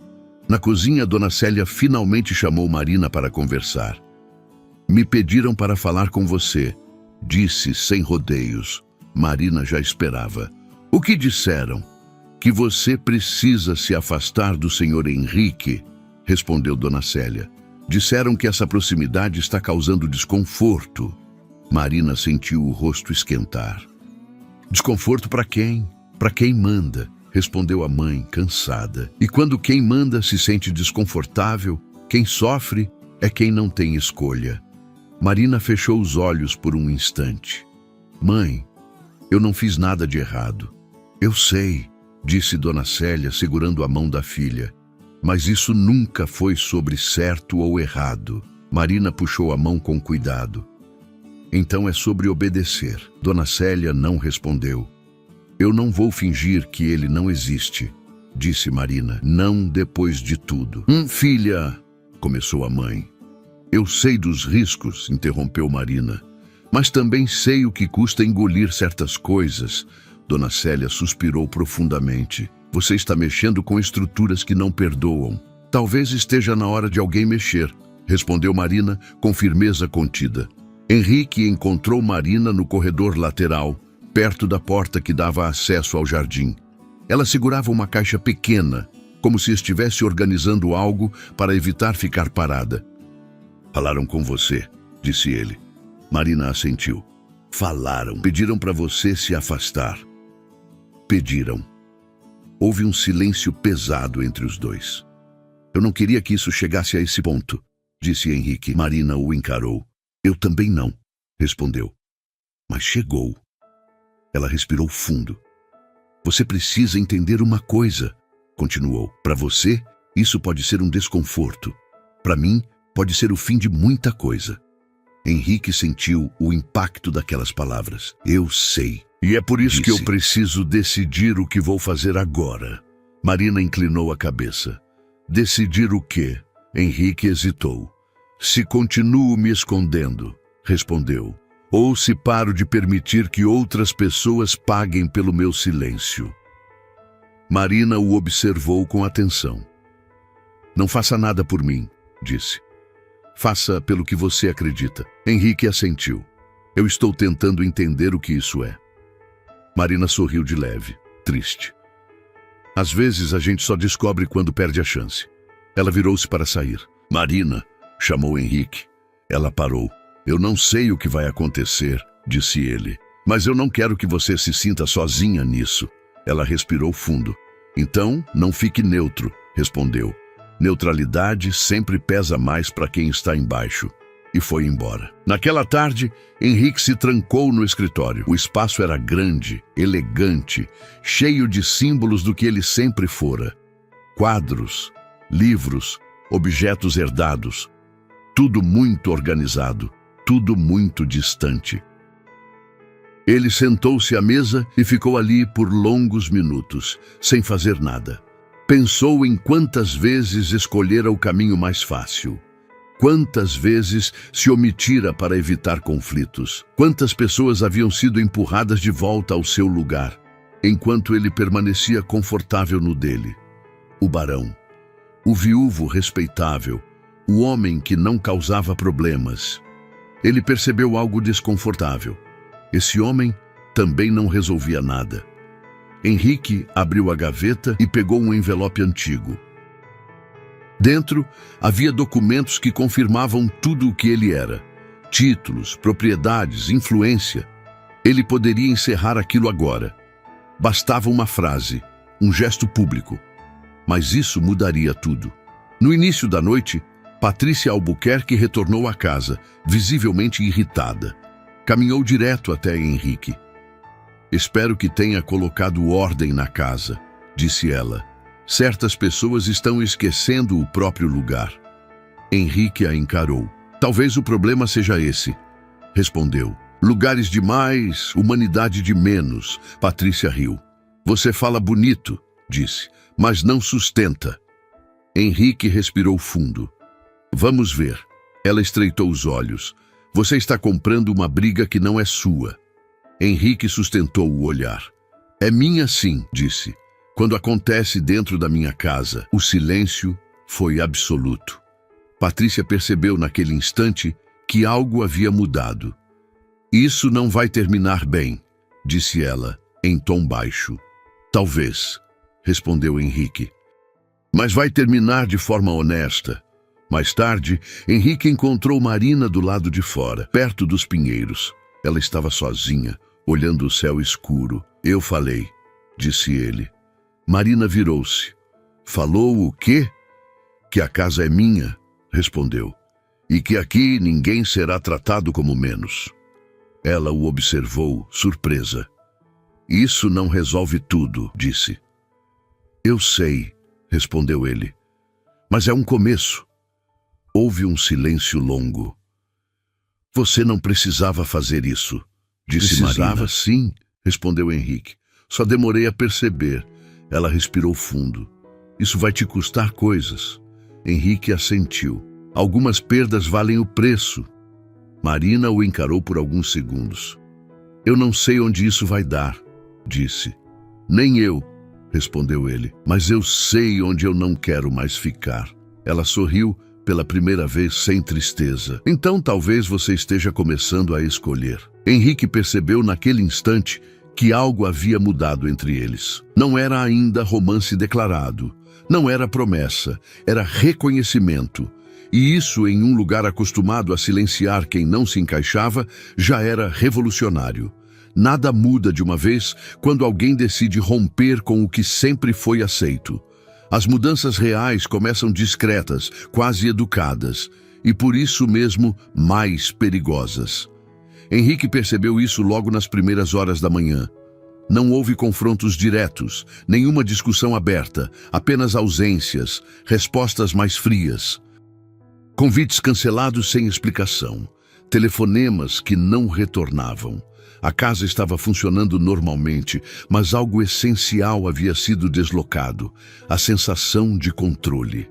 Na cozinha, Dona Célia finalmente chamou Marina para conversar. "Me pediram para falar com você", disse sem rodeios. Marina já esperava. "O que disseram?" "Que você precisa se afastar do senhor Henrique", respondeu Dona Célia. "Disseram que essa proximidade está causando desconforto." Marina sentiu o rosto esquentar. "Desconforto para quem? Para quem manda?" respondeu a mãe, cansada. "E quando quem manda se sente desconfortável, quem sofre é quem não tem escolha." Marina fechou os olhos por um instante. "Mãe, eu não fiz nada de errado." "Eu sei", disse Dona Célia, segurando a mão da filha. "Mas isso nunca foi sobre certo ou errado." Marina puxou a mão com cuidado. "Então é sobre obedecer." Dona Célia não respondeu. "Eu não vou fingir que ele não existe", disse Marina. "Não depois de tudo." Filha", começou a mãe. "Eu sei dos riscos", interrompeu Marina. "Mas também sei o que custa engolir certas coisas." Dona Célia suspirou profundamente. "Você está mexendo com estruturas que não perdoam." "Talvez esteja na hora de alguém mexer", respondeu Marina com firmeza contida. Henrique encontrou Marina no corredor lateral, perto da porta que dava acesso ao jardim. Ela segurava uma caixa pequena, como se estivesse organizando algo para evitar ficar parada. "Falaram com você", disse ele. Marina assentiu. "Falaram. Pediram para você se afastar." "Pediram." Houve um silêncio pesado entre os dois. "Eu não queria que isso chegasse a esse ponto", disse Henrique. Marina o encarou. "Eu também não", respondeu. "Mas chegou." Ela respirou fundo. "Você precisa entender uma coisa", continuou. "Para você, isso pode ser um desconforto. Para mim, pode ser o fim de muita coisa." Henrique sentiu o impacto daquelas palavras. "Eu sei. E é por isso que eu preciso decidir o que vou fazer agora." Marina inclinou a cabeça. "Decidir o quê?" Henrique hesitou. "Se continuo me escondendo", respondeu, "ou se paro de permitir que outras pessoas paguem pelo meu silêncio." Marina o observou com atenção. "Não faça nada por mim", disse. "Faça pelo que você acredita." Henrique assentiu. "Eu estou tentando entender o que isso é." Marina sorriu de leve, triste. Às vezes a gente só descobre quando perde a chance. Ela virou-se para sair. Marina, chamou Henrique. Ela parou. Eu não sei o que vai acontecer, disse ele. Mas eu não quero que você se sinta sozinha nisso. Ela respirou fundo. Então, não fique neutro, respondeu. Neutralidade sempre pesa mais para quem está embaixo. E foi embora. Naquela tarde, Henrique se trancou no escritório. O espaço era grande, elegante, cheio de símbolos do que ele sempre fora. Quadros, livros, objetos herdados. Tudo muito organizado, tudo muito distante. Ele sentou-se à mesa e ficou ali por longos minutos, sem fazer nada. Pensou em quantas vezes escolhera o caminho mais fácil. Quantas vezes se omitira para evitar conflitos? Quantas pessoas haviam sido empurradas de volta ao seu lugar, enquanto ele permanecia confortável no dele? O barão, o viúvo respeitável, o homem que não causava problemas. Ele percebeu algo desconfortável. Esse homem também não resolvia nada. Henrique abriu a gaveta e pegou um envelope antigo. Dentro, havia documentos que confirmavam tudo o que ele era. Títulos, propriedades, influência. Ele poderia encerrar aquilo agora. Bastava uma frase, um gesto público. Mas isso mudaria tudo. No início da noite, Patrícia Albuquerque retornou à casa, visivelmente irritada. Caminhou direto até Henrique. Espero que tenha colocado ordem na casa, disse ela. Certas pessoas estão esquecendo o próprio lugar. Henrique a encarou. Talvez o problema seja esse, respondeu. Lugares demais, humanidade de menos. Patrícia riu. Você fala bonito, disse, mas não sustenta. Henrique respirou fundo. Vamos ver. Ela estreitou os olhos. Você está comprando uma briga que não é sua. Henrique sustentou o olhar. É minha sim, disse. Quando acontece dentro da minha casa, o silêncio foi absoluto. Patrícia percebeu naquele instante que algo havia mudado. Isso não vai terminar bem, disse ela, em tom baixo. Talvez, respondeu Henrique. Mas vai terminar de forma honesta. Mais tarde, Henrique encontrou Marina do lado de fora, perto dos pinheiros. Ela estava sozinha, olhando o céu escuro. Eu falei, disse ele. Marina virou-se. Falou o quê? Que a casa é minha, respondeu. E que aqui ninguém será tratado como menos. Ela o observou, surpresa. Isso não resolve tudo, disse. Eu sei, respondeu ele. Mas é um começo. Houve um silêncio longo. Você não precisava fazer isso, disse Marina. Precisava sim, respondeu Henrique. Só demorei a perceber. Ela respirou fundo. Isso vai te custar coisas. Henrique assentiu. Algumas perdas valem o preço. Marina o encarou por alguns segundos. Eu não sei onde isso vai dar, disse. Nem eu, respondeu ele. Mas eu sei onde eu não quero mais ficar. Ela sorriu pela primeira vez sem tristeza. Então talvez você esteja começando a escolher. Henrique percebeu naquele instante que algo havia mudado entre eles. Não era ainda romance declarado, não era promessa, era reconhecimento. E isso, em um lugar acostumado a silenciar quem não se encaixava, já era revolucionário. Nada muda de uma vez quando alguém decide romper com o que sempre foi aceito. As mudanças reais começam discretas, quase educadas, e por isso mesmo mais perigosas. Henrique percebeu isso logo nas primeiras horas da manhã. Não houve confrontos diretos, nenhuma discussão aberta, apenas ausências, respostas mais frias. Convites cancelados sem explicação, telefonemas que não retornavam. A casa estava funcionando normalmente, mas algo essencial havia sido deslocado, a sensação de controle.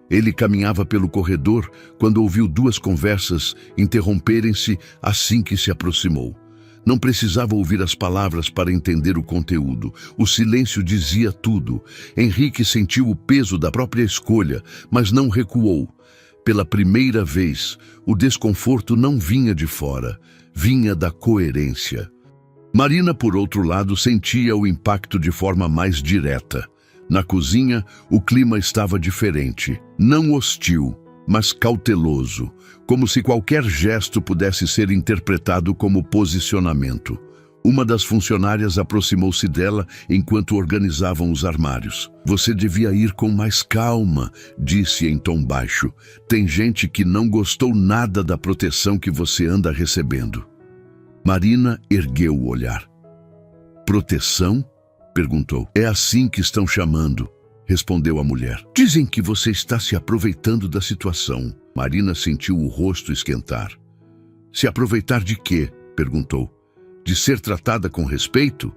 Ele caminhava pelo corredor quando ouviu duas conversas interromperem-se assim que se aproximou. Não precisava ouvir as palavras para entender o conteúdo. O silêncio dizia tudo. Henrique sentiu o peso da própria escolha, mas não recuou. Pela primeira vez, o desconforto não vinha de fora, vinha da coerência. Marina, por outro lado, sentia o impacto de forma mais direta. Na cozinha, o clima estava diferente. Não hostil, mas cauteloso, como se qualquer gesto pudesse ser interpretado como posicionamento. Uma das funcionárias aproximou-se dela enquanto organizavam os armários. Você devia ir com mais calma, disse em tom baixo. Tem gente que não gostou nada da proteção que você anda recebendo. Marina ergueu o olhar. Proteção? Perguntou. É assim que estão chamando, respondeu a mulher. Dizem que você está se aproveitando da situação. Marina sentiu o rosto esquentar. Se aproveitar de quê? Perguntou. De ser tratada com respeito?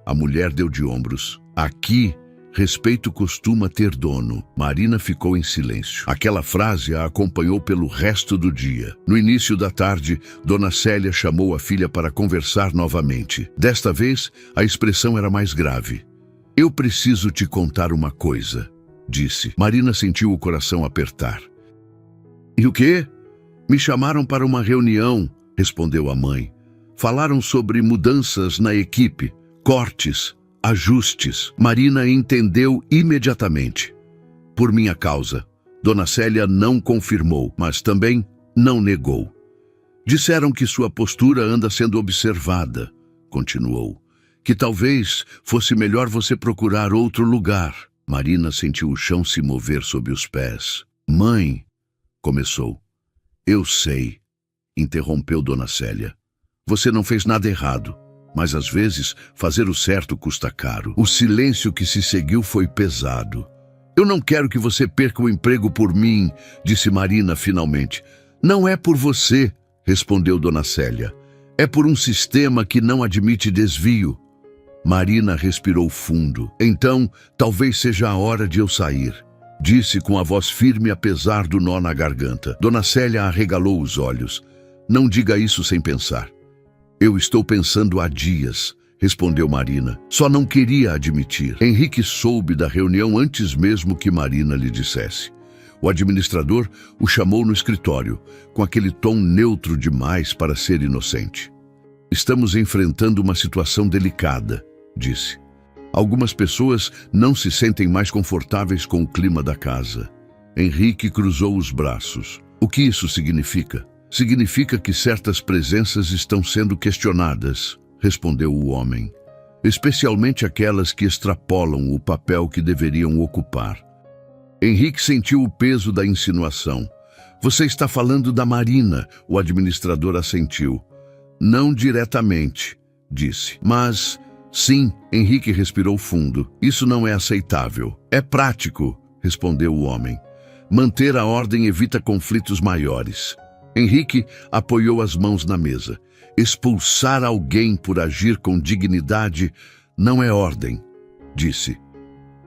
A mulher deu de ombros. Aqui, respeito costuma ter dono. Marina ficou em silêncio. Aquela frase a acompanhou pelo resto do dia. No início da tarde, Dona Célia chamou a filha para conversar novamente. Desta vez, a expressão era mais grave. Eu preciso te contar uma coisa, disse. Marina sentiu o coração apertar. E o quê? Me chamaram para uma reunião, respondeu a mãe. Falaram sobre mudanças na equipe, cortes, ajustes. Marina entendeu imediatamente. Por minha causa, Dona Célia não confirmou, mas também não negou. Disseram que sua postura anda sendo observada, continuou. Que talvez fosse melhor você procurar outro lugar. Marina sentiu o chão se mover sob os pés. Mãe, começou. Eu sei, interrompeu Dona Célia. Você não fez nada errado, mas às vezes fazer o certo custa caro. O silêncio que se seguiu foi pesado. Eu não quero que você perca o emprego por mim, disse Marina finalmente. Não é por você, respondeu Dona Célia. É por um sistema que não admite desvio. Marina respirou fundo. Então, talvez seja a hora de eu sair, disse com a voz firme apesar do nó na garganta. Dona Célia arregalou os olhos. Não diga isso sem pensar. Eu estou pensando há dias, respondeu Marina. Só não queria admitir. Henrique soube da reunião antes mesmo que Marina lhe dissesse. O administrador o chamou no escritório, com aquele tom neutro demais para ser inocente. Estamos enfrentando uma situação delicada, disse. Algumas pessoas não se sentem mais confortáveis com o clima da casa. Henrique cruzou os braços. O que isso significa? Significa que certas presenças estão sendo questionadas, respondeu o homem. Especialmente aquelas que extrapolam o papel que deveriam ocupar. Henrique sentiu o peso da insinuação. Você está falando da Marina, o administrador assentiu. Não diretamente, disse. Mas, sim, Henrique respirou fundo. Isso não é aceitável. É prático, respondeu o homem. Manter a ordem evita conflitos maiores. Henrique apoiou as mãos na mesa. Expulsar alguém por agir com dignidade não é ordem, disse.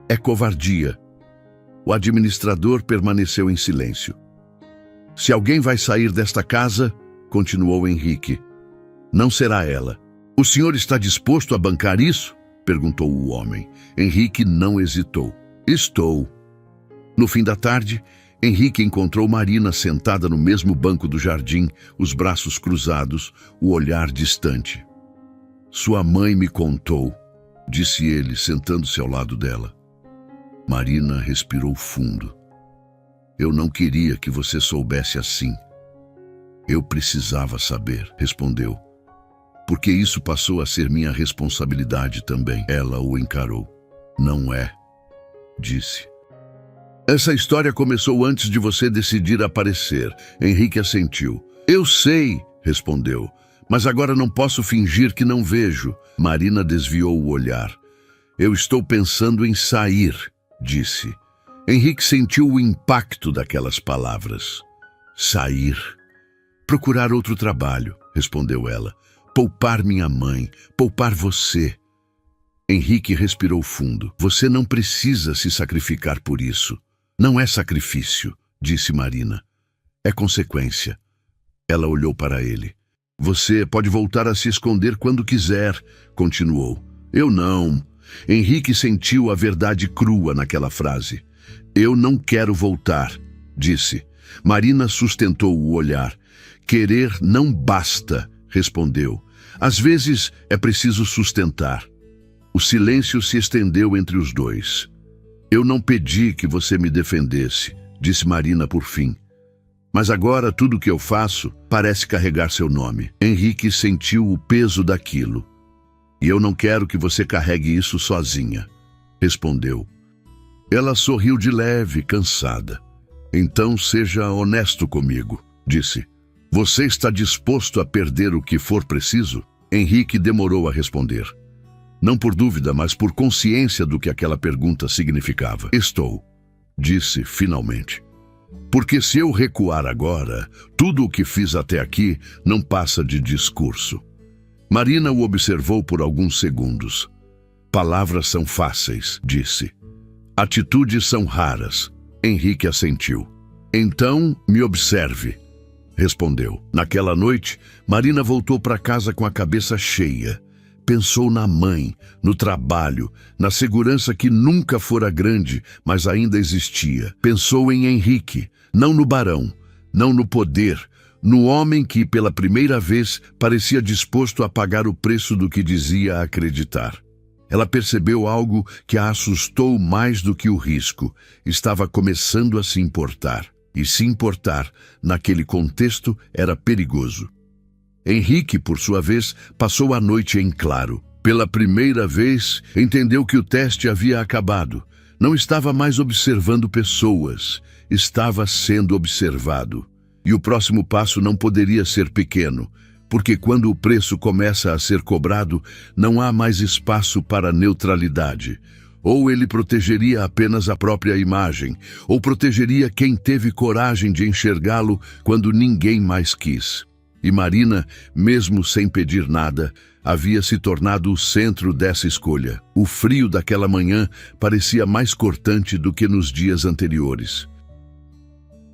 É covardia. O administrador permaneceu em silêncio. Se alguém vai sair desta casa, continuou Henrique, não será ela. O senhor está disposto a bancar isso? Perguntou o homem. Henrique não hesitou. Estou. No fim da tarde, Henrique encontrou Marina sentada no mesmo banco do jardim, os braços cruzados, o olhar distante. Sua mãe me contou, disse ele, sentando-se ao lado dela. Marina respirou fundo. Eu não queria que você soubesse assim. Eu precisava saber, respondeu. Porque isso passou a ser minha responsabilidade também. Ela o encarou. Não é, disse. Essa história começou antes de você decidir aparecer. Henrique assentiu. Eu sei, respondeu, mas agora não posso fingir que não vejo. Marina desviou o olhar. Eu estou pensando em sair, disse. Henrique sentiu o impacto daquelas palavras. Sair. Procurar outro trabalho, respondeu ela. Poupar minha mãe, poupar você. Henrique respirou fundo. Você não precisa se sacrificar por isso. Não é sacrifício, disse Marina. É consequência. Ela olhou para ele. Você pode voltar a se esconder quando quiser, continuou. Eu não. Henrique sentiu a verdade crua naquela frase. Eu não quero voltar, disse. Marina sustentou o olhar. Querer não basta, respondeu. Às vezes é preciso sustentar. O silêncio se estendeu entre os dois. Eu não pedi que você me defendesse, disse Marina por fim. Mas agora tudo o que eu faço parece carregar seu nome. Henrique sentiu o peso daquilo. E eu não quero que você carregue isso sozinha, respondeu. Ela sorriu de leve, cansada. Então seja honesto comigo, disse. Você está disposto a perder o que for preciso? Henrique demorou a responder. Não por dúvida, mas por consciência do que aquela pergunta significava. Estou, disse finalmente. Porque se eu recuar agora, tudo o que fiz até aqui não passa de discurso. Marina o observou por alguns segundos. Palavras são fáceis, disse. Atitudes são raras. Henrique assentiu. Então, me observe, respondeu. Naquela noite, Marina voltou para casa com a cabeça cheia. Pensou na mãe, no trabalho, na segurança que nunca fora grande, mas ainda existia. Pensou em Henrique, não no barão, não no poder, no homem que, pela primeira vez, parecia disposto a pagar o preço do que dizia acreditar. Ela percebeu algo que a assustou mais do que o risco. Estava começando a se importar. E se importar, naquele contexto, era perigoso. Henrique, por sua vez, passou a noite em claro. Pela primeira vez, entendeu que o teste havia acabado. Não estava mais observando pessoas, estava sendo observado. E o próximo passo não poderia ser pequeno, porque quando o preço começa a ser cobrado, não há mais espaço para neutralidade. Ou ele protegeria apenas a própria imagem, ou protegeria quem teve coragem de enxergá-lo quando ninguém mais quis. E Marina, mesmo sem pedir nada, havia se tornado o centro dessa escolha. O frio daquela manhã parecia mais cortante do que nos dias anteriores.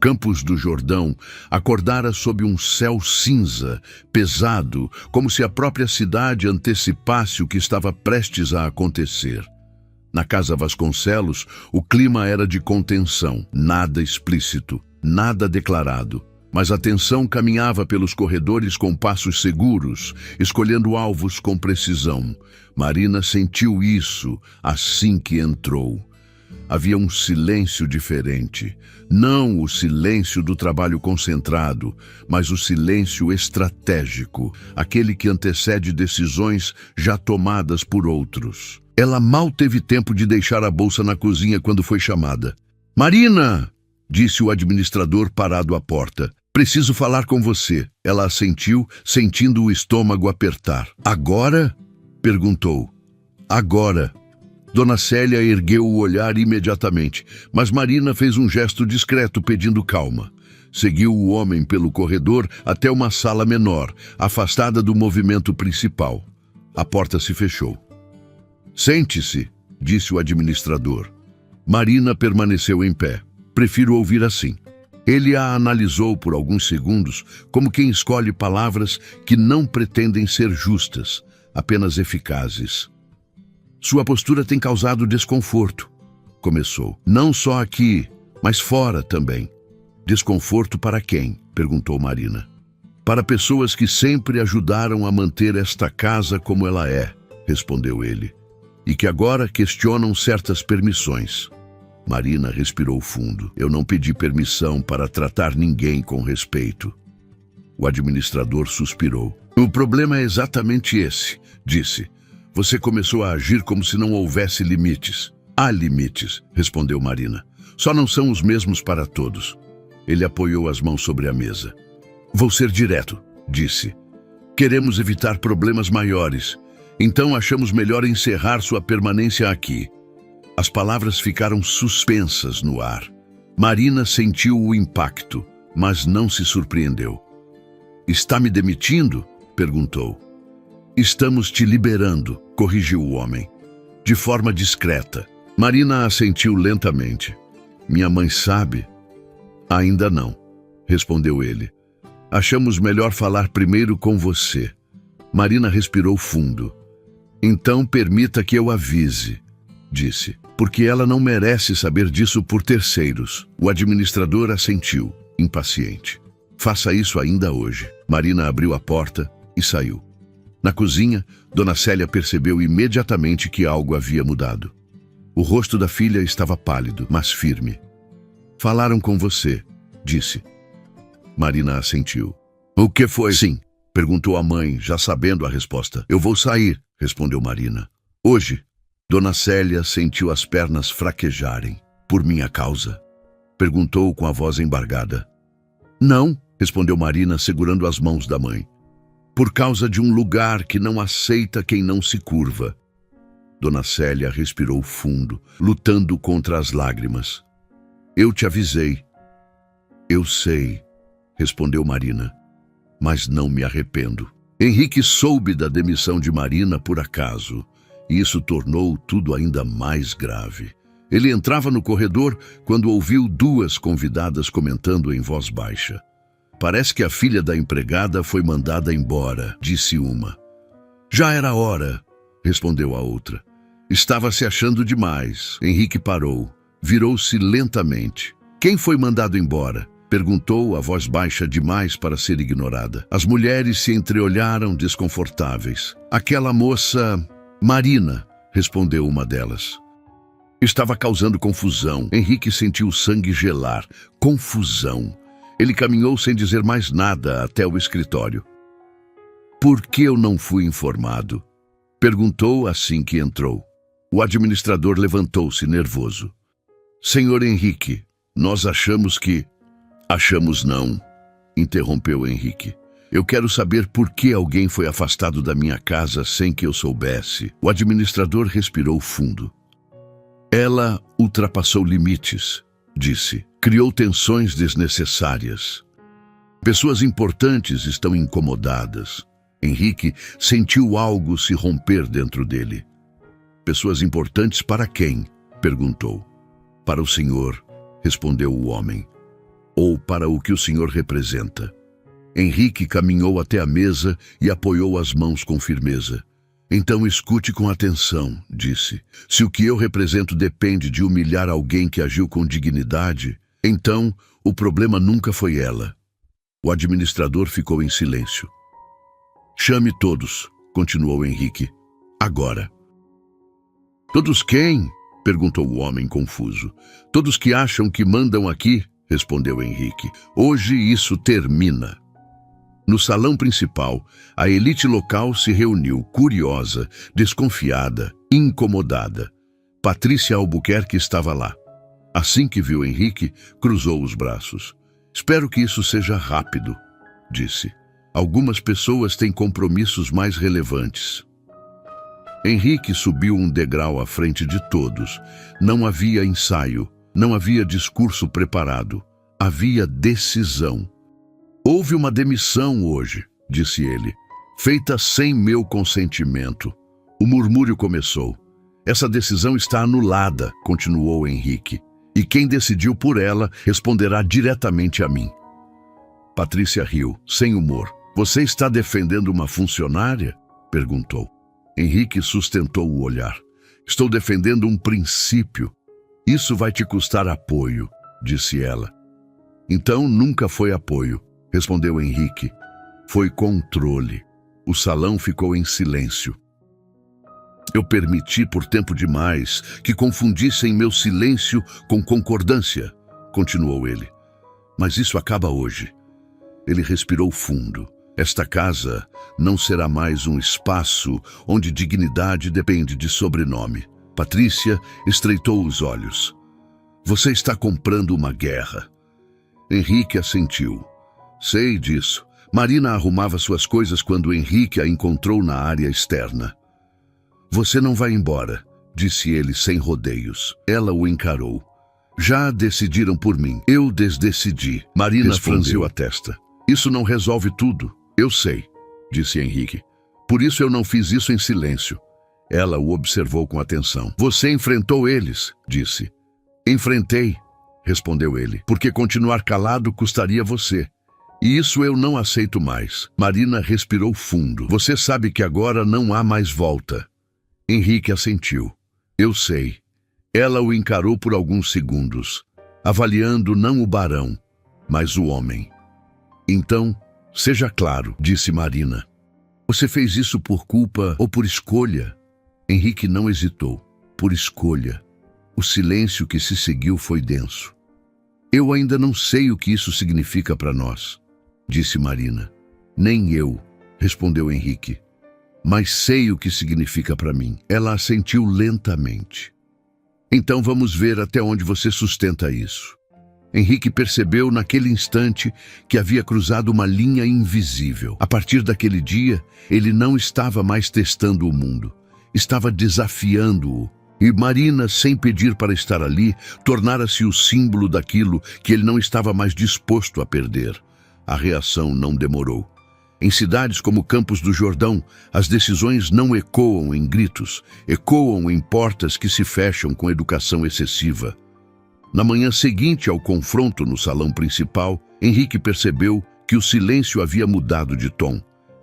Campos do Jordão acordara sob um céu cinza, pesado, como se a própria cidade antecipasse o que estava prestes a acontecer. Na casa Vasconcelos, o clima era de contenção, nada explícito, nada declarado. Mas a tensão caminhava pelos corredores com passos seguros, escolhendo alvos com precisão. Marina sentiu isso assim que entrou. Havia um silêncio diferente. Não o silêncio do trabalho concentrado, mas o silêncio estratégico, aquele que antecede decisões já tomadas por outros. Ela mal teve tempo de deixar a bolsa na cozinha quando foi chamada. "Marina!", disse o administrador parado à porta. "Preciso falar com você." Ela assentiu, sentindo o estômago apertar. "Agora?", perguntou. "Agora." Dona Célia ergueu o olhar imediatamente, mas Marina fez um gesto discreto pedindo calma. Seguiu o homem pelo corredor até uma sala menor, afastada do movimento principal. A porta se fechou. "Sente-se", disse o administrador. Marina permaneceu em pé. "Prefiro ouvir assim." Ele a analisou por alguns segundos, como quem escolhe palavras que não pretendem ser justas, apenas eficazes. "Sua postura tem causado desconforto", começou. "Não só aqui, mas fora também." "Desconforto para quem?", perguntou Marina. "Para pessoas que sempre ajudaram a manter esta casa como ela é", respondeu ele, "e que agora questionam certas permissões." Marina respirou fundo. "Eu não pedi permissão para tratar ninguém com respeito." O administrador suspirou. "O problema é exatamente esse", disse. "Você começou a agir como se não houvesse limites." "Há limites", respondeu Marina. "Só não são os mesmos para todos." Ele apoiou as mãos sobre a mesa. "Vou ser direto", disse. "Queremos evitar problemas maiores. Então achamos melhor encerrar sua permanência aqui." As palavras ficaram suspensas no ar. Marina sentiu o impacto, mas não se surpreendeu. "Está me demitindo?", perguntou. "Estamos te liberando", corrigiu o homem, de forma discreta. Marina assentiu lentamente. "Minha mãe sabe?" "Ainda não", respondeu ele. "Achamos melhor falar primeiro com você." Marina respirou fundo. "Então permita que eu avise", disse, "porque ela não merece saber disso por terceiros." O administrador assentiu, impaciente. "Faça isso ainda hoje." Marina abriu a porta e saiu. Na cozinha, Dona Célia percebeu imediatamente que algo havia mudado. O rosto da filha estava pálido, mas firme. Falaram com você, disse. Marina assentiu. O que foi? Sim, perguntou a mãe, já sabendo a resposta. Eu vou sair, respondeu Marina. Hoje, Dona Célia sentiu as pernas fraquejarem. Por minha causa? Perguntou com a voz embargada. Não, respondeu Marina, segurando as mãos da mãe. Por causa de um lugar que não aceita quem não se curva. Dona Célia respirou fundo, lutando contra as lágrimas. Eu te avisei. Eu sei, respondeu Marina, mas não me arrependo. Henrique soube da demissão de Marina por acaso, e isso tornou tudo ainda mais grave. Ele entrava no corredor quando ouviu duas convidadas comentando em voz baixa. Parece que a filha da empregada foi mandada embora, disse uma. Já era hora, respondeu a outra. Estava se achando demais. Henrique parou, virou-se lentamente. Quem foi mandado embora? Perguntou a voz baixa demais para ser ignorada. As mulheres se entreolharam desconfortáveis. Aquela moça... Marina, respondeu uma delas. Estava causando confusão. Henrique sentiu o sangue gelar. Confusão. Ele caminhou sem dizer mais nada até o escritório. Por que eu não fui informado? Perguntou assim que entrou. O administrador levantou-se nervoso. Senhor Henrique, nós achamos que... Achamos não, interrompeu Henrique. Eu quero saber por que alguém foi afastado da minha casa sem que eu soubesse. O administrador respirou fundo. Ela ultrapassou limites, disse. Criou tensões desnecessárias. Pessoas importantes estão incomodadas. Henrique sentiu algo se romper dentro dele. Pessoas importantes para quem? Perguntou. Para o senhor, respondeu o homem. Ou para o que o senhor representa. Henrique caminhou até a mesa e apoiou as mãos com firmeza. Então escute com atenção, disse. Se o que eu represento depende de humilhar alguém que agiu com dignidade, então o problema nunca foi ela. O administrador ficou em silêncio. Chame todos, continuou Henrique. Agora. Todos quem? Perguntou o homem confuso. Todos que acham que mandam aqui, respondeu Henrique. Hoje isso termina. No salão principal, a elite local se reuniu, curiosa, desconfiada, incomodada. Patrícia Albuquerque estava lá. Assim que viu Henrique, cruzou os braços. Espero que isso seja rápido, disse. Algumas pessoas têm compromissos mais relevantes. Henrique subiu um degrau à frente de todos. Não havia ensaio, não havia discurso preparado. Havia decisão. Houve uma demissão hoje, disse ele, feita sem meu consentimento. O murmúrio começou. Essa decisão está anulada, continuou Henrique. E quem decidiu por ela responderá diretamente a mim. Patrícia riu, sem humor. Você está defendendo uma funcionária? Perguntou. Henrique sustentou o olhar. Estou defendendo um princípio. Isso vai te custar apoio, disse ela. Então nunca foi apoio, respondeu Henrique. Foi controle. O salão ficou em silêncio. Eu permiti por tempo demais que confundissem meu silêncio com concordância, continuou ele. Mas isso acaba hoje. Ele respirou fundo. Esta casa não será mais um espaço onde dignidade depende de sobrenome. Patrícia estreitou os olhos. Você está comprando uma guerra. Henrique assentiu. Sei disso. Marina arrumava suas coisas quando Henrique a encontrou na área externa. Você não vai embora, disse ele sem rodeios. Ela o encarou. Já decidiram por mim. Eu desdecidi. Marina franziu a testa. Isso não resolve tudo. Eu sei, disse Henrique. Por isso eu não fiz isso em silêncio. Ela o observou com atenção. Você enfrentou eles, disse. Enfrentei, respondeu ele, porque continuar calado custaria você. E isso eu não aceito mais. Marina respirou fundo. Você sabe que agora não há mais volta. Henrique assentiu. Eu sei. Ela o encarou por alguns segundos, avaliando não o barão, mas o homem. Então, seja claro, disse Marina. Você fez isso por culpa ou por escolha? Henrique não hesitou. Por escolha. O silêncio que se seguiu foi denso. Eu ainda não sei o que isso significa para nós, disse Marina. Nem eu, respondeu Henrique. Mas sei o que significa para mim. Ela assentiu lentamente. Então vamos ver até onde você sustenta isso. Henrique percebeu naquele instante que havia cruzado uma linha invisível. A partir daquele dia, ele não estava mais testando o mundo. Estava desafiando-o. E Marina, sem pedir para estar ali, tornara-se o símbolo daquilo que ele não estava mais disposto a perder. A reação não demorou. Em cidades como Campos do Jordão, as decisões não ecoam em gritos, ecoam em portas que se fecham com educação excessiva. Na manhã seguinte ao confronto no salão principal, Henrique percebeu que o silêncio havia mudado de tom.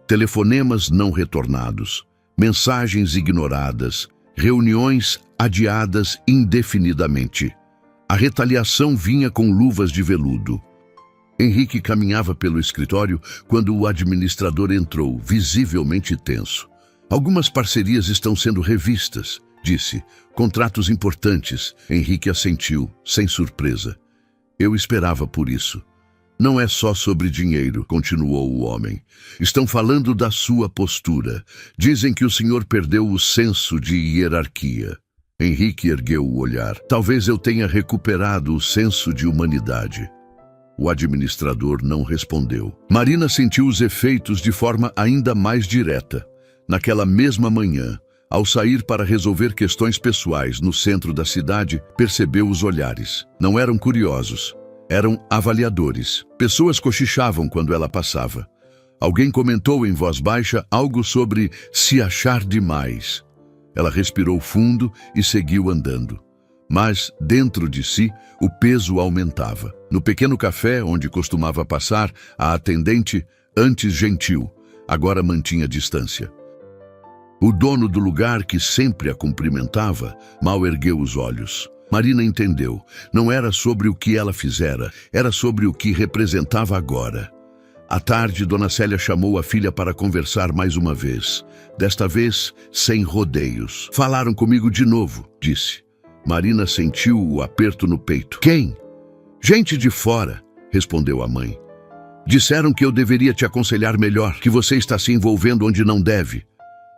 Telefonemas não retornados, mensagens ignoradas, reuniões adiadas indefinidamente. A retaliação vinha com luvas de veludo. Henrique caminhava pelo escritório quando o administrador entrou, visivelmente tenso. Algumas parcerias estão sendo revistas, disse. Contratos importantes. Henrique assentiu, sem surpresa. Eu esperava por isso. Não é só sobre dinheiro, continuou o homem. Estão falando da sua postura. Dizem que o senhor perdeu o senso de hierarquia. Henrique ergueu o olhar. Talvez eu tenha recuperado o senso de humanidade. O administrador não respondeu. Marina sentiu os efeitos de forma ainda mais direta. Naquela mesma manhã, ao sair para resolver questões pessoais no centro da cidade, percebeu os olhares. Não eram curiosos. Eram avaliadores. Pessoas cochichavam quando ela passava. Alguém comentou em voz baixa algo sobre se achar demais. Ela respirou fundo e seguiu andando. Mas, dentro de si, o peso aumentava. No pequeno café onde costumava passar, a atendente, antes gentil, agora mantinha distância. O dono do lugar, que sempre a cumprimentava, mal ergueu os olhos. Marina entendeu. Não era sobre o que ela fizera, era sobre o que representava agora. À tarde, Dona Célia chamou a filha para conversar mais uma vez. Desta vez, sem rodeios. Falaram comigo de novo, disse. Marina sentiu o aperto no peito. Quem? Gente de fora, respondeu a mãe. Disseram que eu deveria te aconselhar melhor, que você está se envolvendo onde não deve.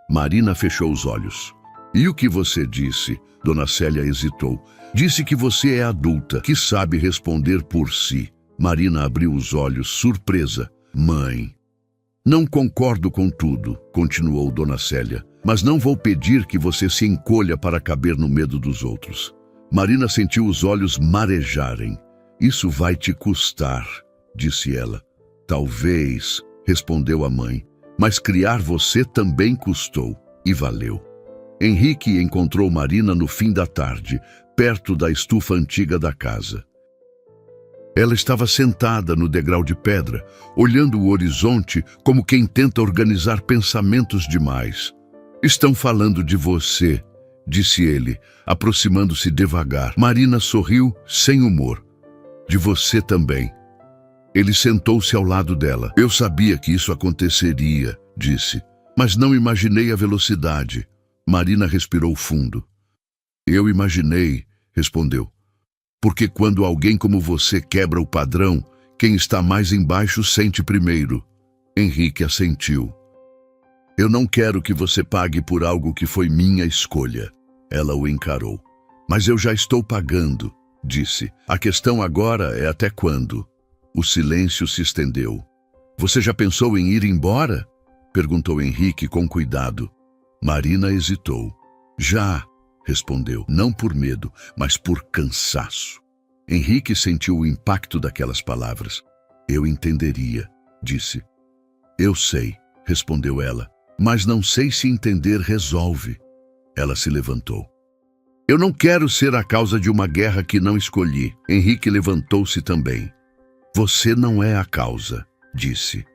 Marina fechou os olhos. E o que você disse? Dona Célia hesitou. Disse que você é adulta, que sabe responder por si. Marina abriu os olhos, surpresa. Mãe. Não concordo com tudo, continuou Dona Célia, mas não vou pedir que você se encolha para caber no medo dos outros. Marina sentiu os olhos marejarem. Isso vai te custar, disse ela. Talvez, respondeu a mãe, mas criar você também custou, e valeu. Henrique encontrou Marina no fim da tarde, perto da estufa antiga da casa. Ela estava sentada no degrau de pedra, olhando o horizonte como quem tenta organizar pensamentos demais. Estão falando de você, disse ele, aproximando-se devagar. Marina sorriu sem humor. De você também. Ele sentou-se ao lado dela. Eu sabia que isso aconteceria, disse, mas não imaginei a velocidade. Marina respirou fundo. Eu imaginei, respondeu. Porque quando alguém como você quebra o padrão, quem está mais embaixo sente primeiro. Henrique assentiu. Eu não quero que você pague por algo que foi minha escolha. Ela o encarou. Mas eu já estou pagando, disse. A questão agora é até quando? O silêncio se estendeu. Você já pensou em ir embora? Perguntou Henrique com cuidado. Marina hesitou. Já, respondeu, não por medo, mas por cansaço. Henrique sentiu o impacto daquelas palavras. Eu entenderia, disse. Eu sei, respondeu ela, mas não sei se entender resolve. Ela se levantou. Eu não quero ser a causa de uma guerra que não escolhi. Henrique levantou-se também. Você não é a causa, disse.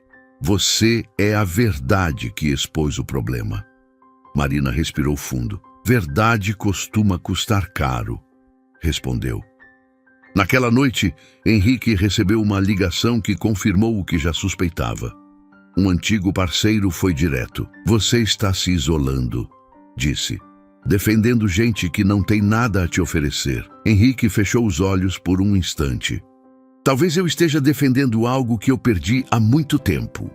Você é a verdade que expôs o problema. Marina respirou fundo. Verdade costuma custar caro, respondeu. Naquela noite, Henrique recebeu uma ligação que confirmou o que já suspeitava. Um antigo parceiro foi direto. Você está se isolando, disse. defendendo gente que não tem nada a te oferecer. Henrique fechou os olhos por um instante. Talvez eu esteja defendendo algo que eu perdi há muito tempo.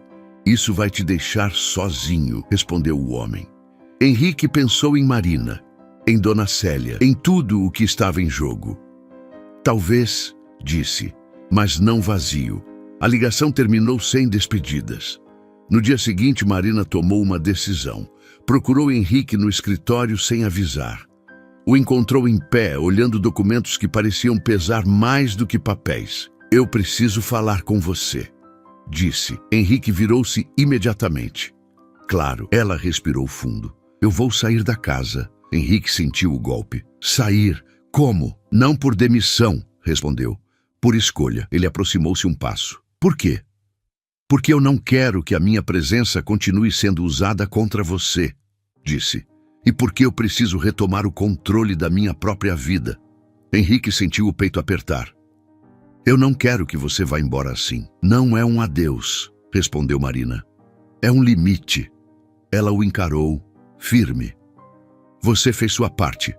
Isso vai te deixar sozinho, respondeu o homem. Henrique pensou em Marina, em Dona Célia, em tudo o que estava em jogo. Talvez, disse, mas não vazio. A ligação terminou sem despedidas. No dia seguinte, Marina tomou uma decisão. Procurou Henrique no escritório sem avisar. O encontrou em pé, olhando documentos que pareciam pesar mais do que papéis. Eu preciso falar com você, disse. Henrique virou-se imediatamente. Claro, ela respirou fundo. Eu vou sair da casa. Henrique sentiu o golpe. Sair? Como? Não por demissão, respondeu. Por escolha. Ele aproximou-se um passo. Por quê? Porque eu não quero que a minha presença continue sendo usada contra você, disse. E porque eu preciso retomar o controle da minha própria vida. Henrique sentiu o peito apertar. Eu não quero que você vá embora assim. Não é um adeus, respondeu Marina. É um limite. Ela o encarou, firme. Você fez sua parte.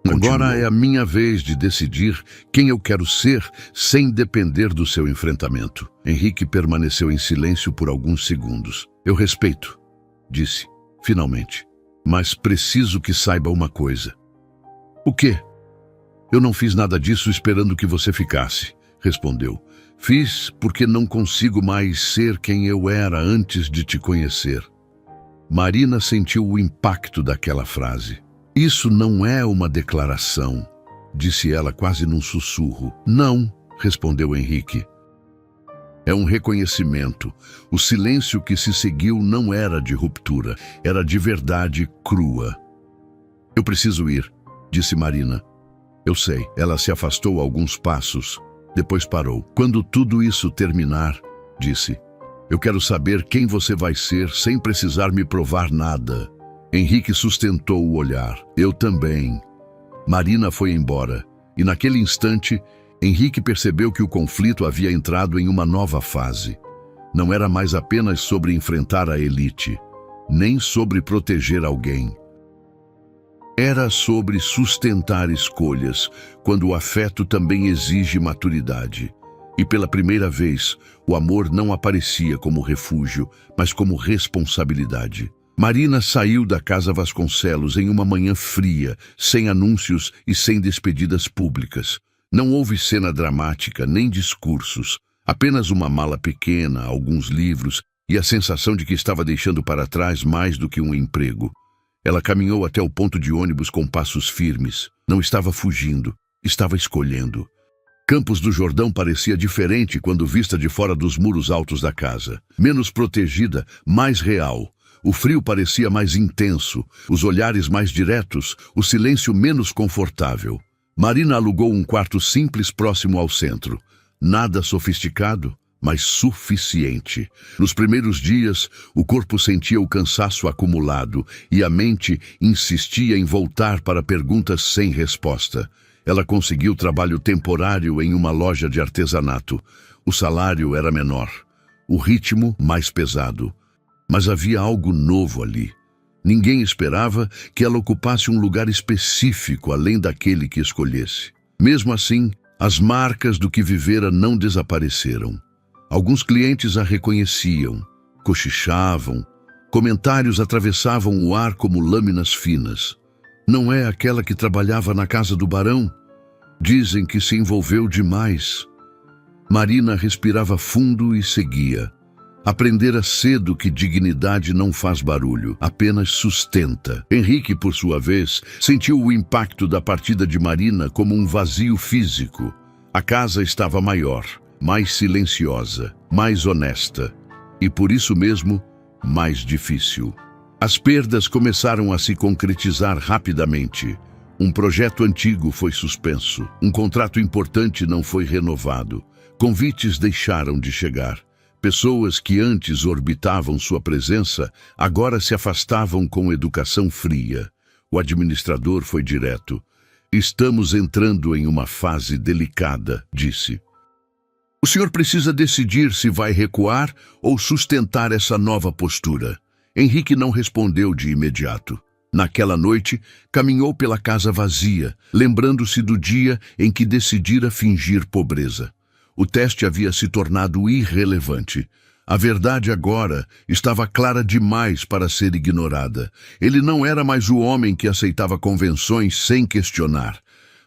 Agora é a minha vez de decidir quem eu quero ser sem depender do seu enfrentamento. Henrique permaneceu em silêncio por alguns segundos. Eu respeito, disse, finalmente. Mas preciso que saiba uma coisa. O quê? Eu não fiz nada disso esperando que você ficasse, respondeu. Fiz porque não consigo mais ser quem eu era antes de te conhecer. Marina sentiu o impacto daquela frase. Isso não é uma declaração, disse ela quase num sussurro. Não, respondeu Henrique. É um reconhecimento. O silêncio que se seguiu não era de ruptura, era de verdade crua. Eu preciso ir, disse Marina. Eu sei. Ela se afastou alguns passos, depois parou. Quando tudo isso terminar, disse, eu quero saber quem você vai ser sem precisar me provar nada. Henrique sustentou o olhar. Eu também. Marina foi embora, e naquele instante, Henrique percebeu que o conflito havia entrado em uma nova fase. Não era mais apenas sobre enfrentar a elite, nem sobre proteger alguém. Era sobre sustentar escolhas, quando o afeto também exige maturidade. E pela primeira vez, o amor não aparecia como refúgio, mas como responsabilidade. Marina saiu da Casa Vasconcelos em uma manhã fria, sem anúncios e sem despedidas públicas. Não houve cena dramática, nem discursos. Apenas uma mala pequena, alguns livros e a sensação de que estava deixando para trás mais do que um emprego. Ela caminhou até o ponto de ônibus com passos firmes. Não estava fugindo, estava escolhendo. Campos do Jordão parecia diferente quando vista de fora dos muros altos da casa. Menos protegida, mais real. O frio parecia mais intenso, os olhares mais diretos, o silêncio menos confortável. Marina alugou um quarto simples próximo ao centro. Nada sofisticado, mas suficiente. Nos primeiros dias, o corpo sentia o cansaço acumulado e a mente insistia em voltar para perguntas sem resposta. Ela conseguiu trabalho temporário em uma loja de artesanato. O salário era menor, o ritmo mais pesado. Mas havia algo novo ali. Ninguém esperava que ela ocupasse um lugar específico além daquele que escolhesse. Mesmo assim, as marcas do que vivera não desapareceram. Alguns clientes a reconheciam, cochichavam, comentários atravessavam o ar como lâminas finas. Não é aquela que trabalhava na casa do barão? Dizem que se envolveu demais. Marina respirava fundo e seguia. Aprendera cedo que dignidade não faz barulho, apenas sustenta. Henrique, por sua vez, sentiu o impacto da partida de Marina como um vazio físico. A casa estava maior, mais silenciosa, mais honesta e, por isso mesmo, mais difícil. As perdas começaram a se concretizar rapidamente. Um projeto antigo foi suspenso. Um contrato importante não foi renovado. Convites deixaram de chegar. Pessoas que antes orbitavam sua presença, agora se afastavam com educação fria. O administrador foi direto. Estamos entrando em uma fase delicada, disse. O senhor precisa decidir se vai recuar ou sustentar essa nova postura. Henrique não respondeu de imediato. Naquela noite, caminhou pela casa vazia, lembrando-se do dia em que decidira fingir pobreza. O teste havia se tornado irrelevante. A verdade agora estava clara demais para ser ignorada. Ele não era mais o homem que aceitava convenções sem questionar.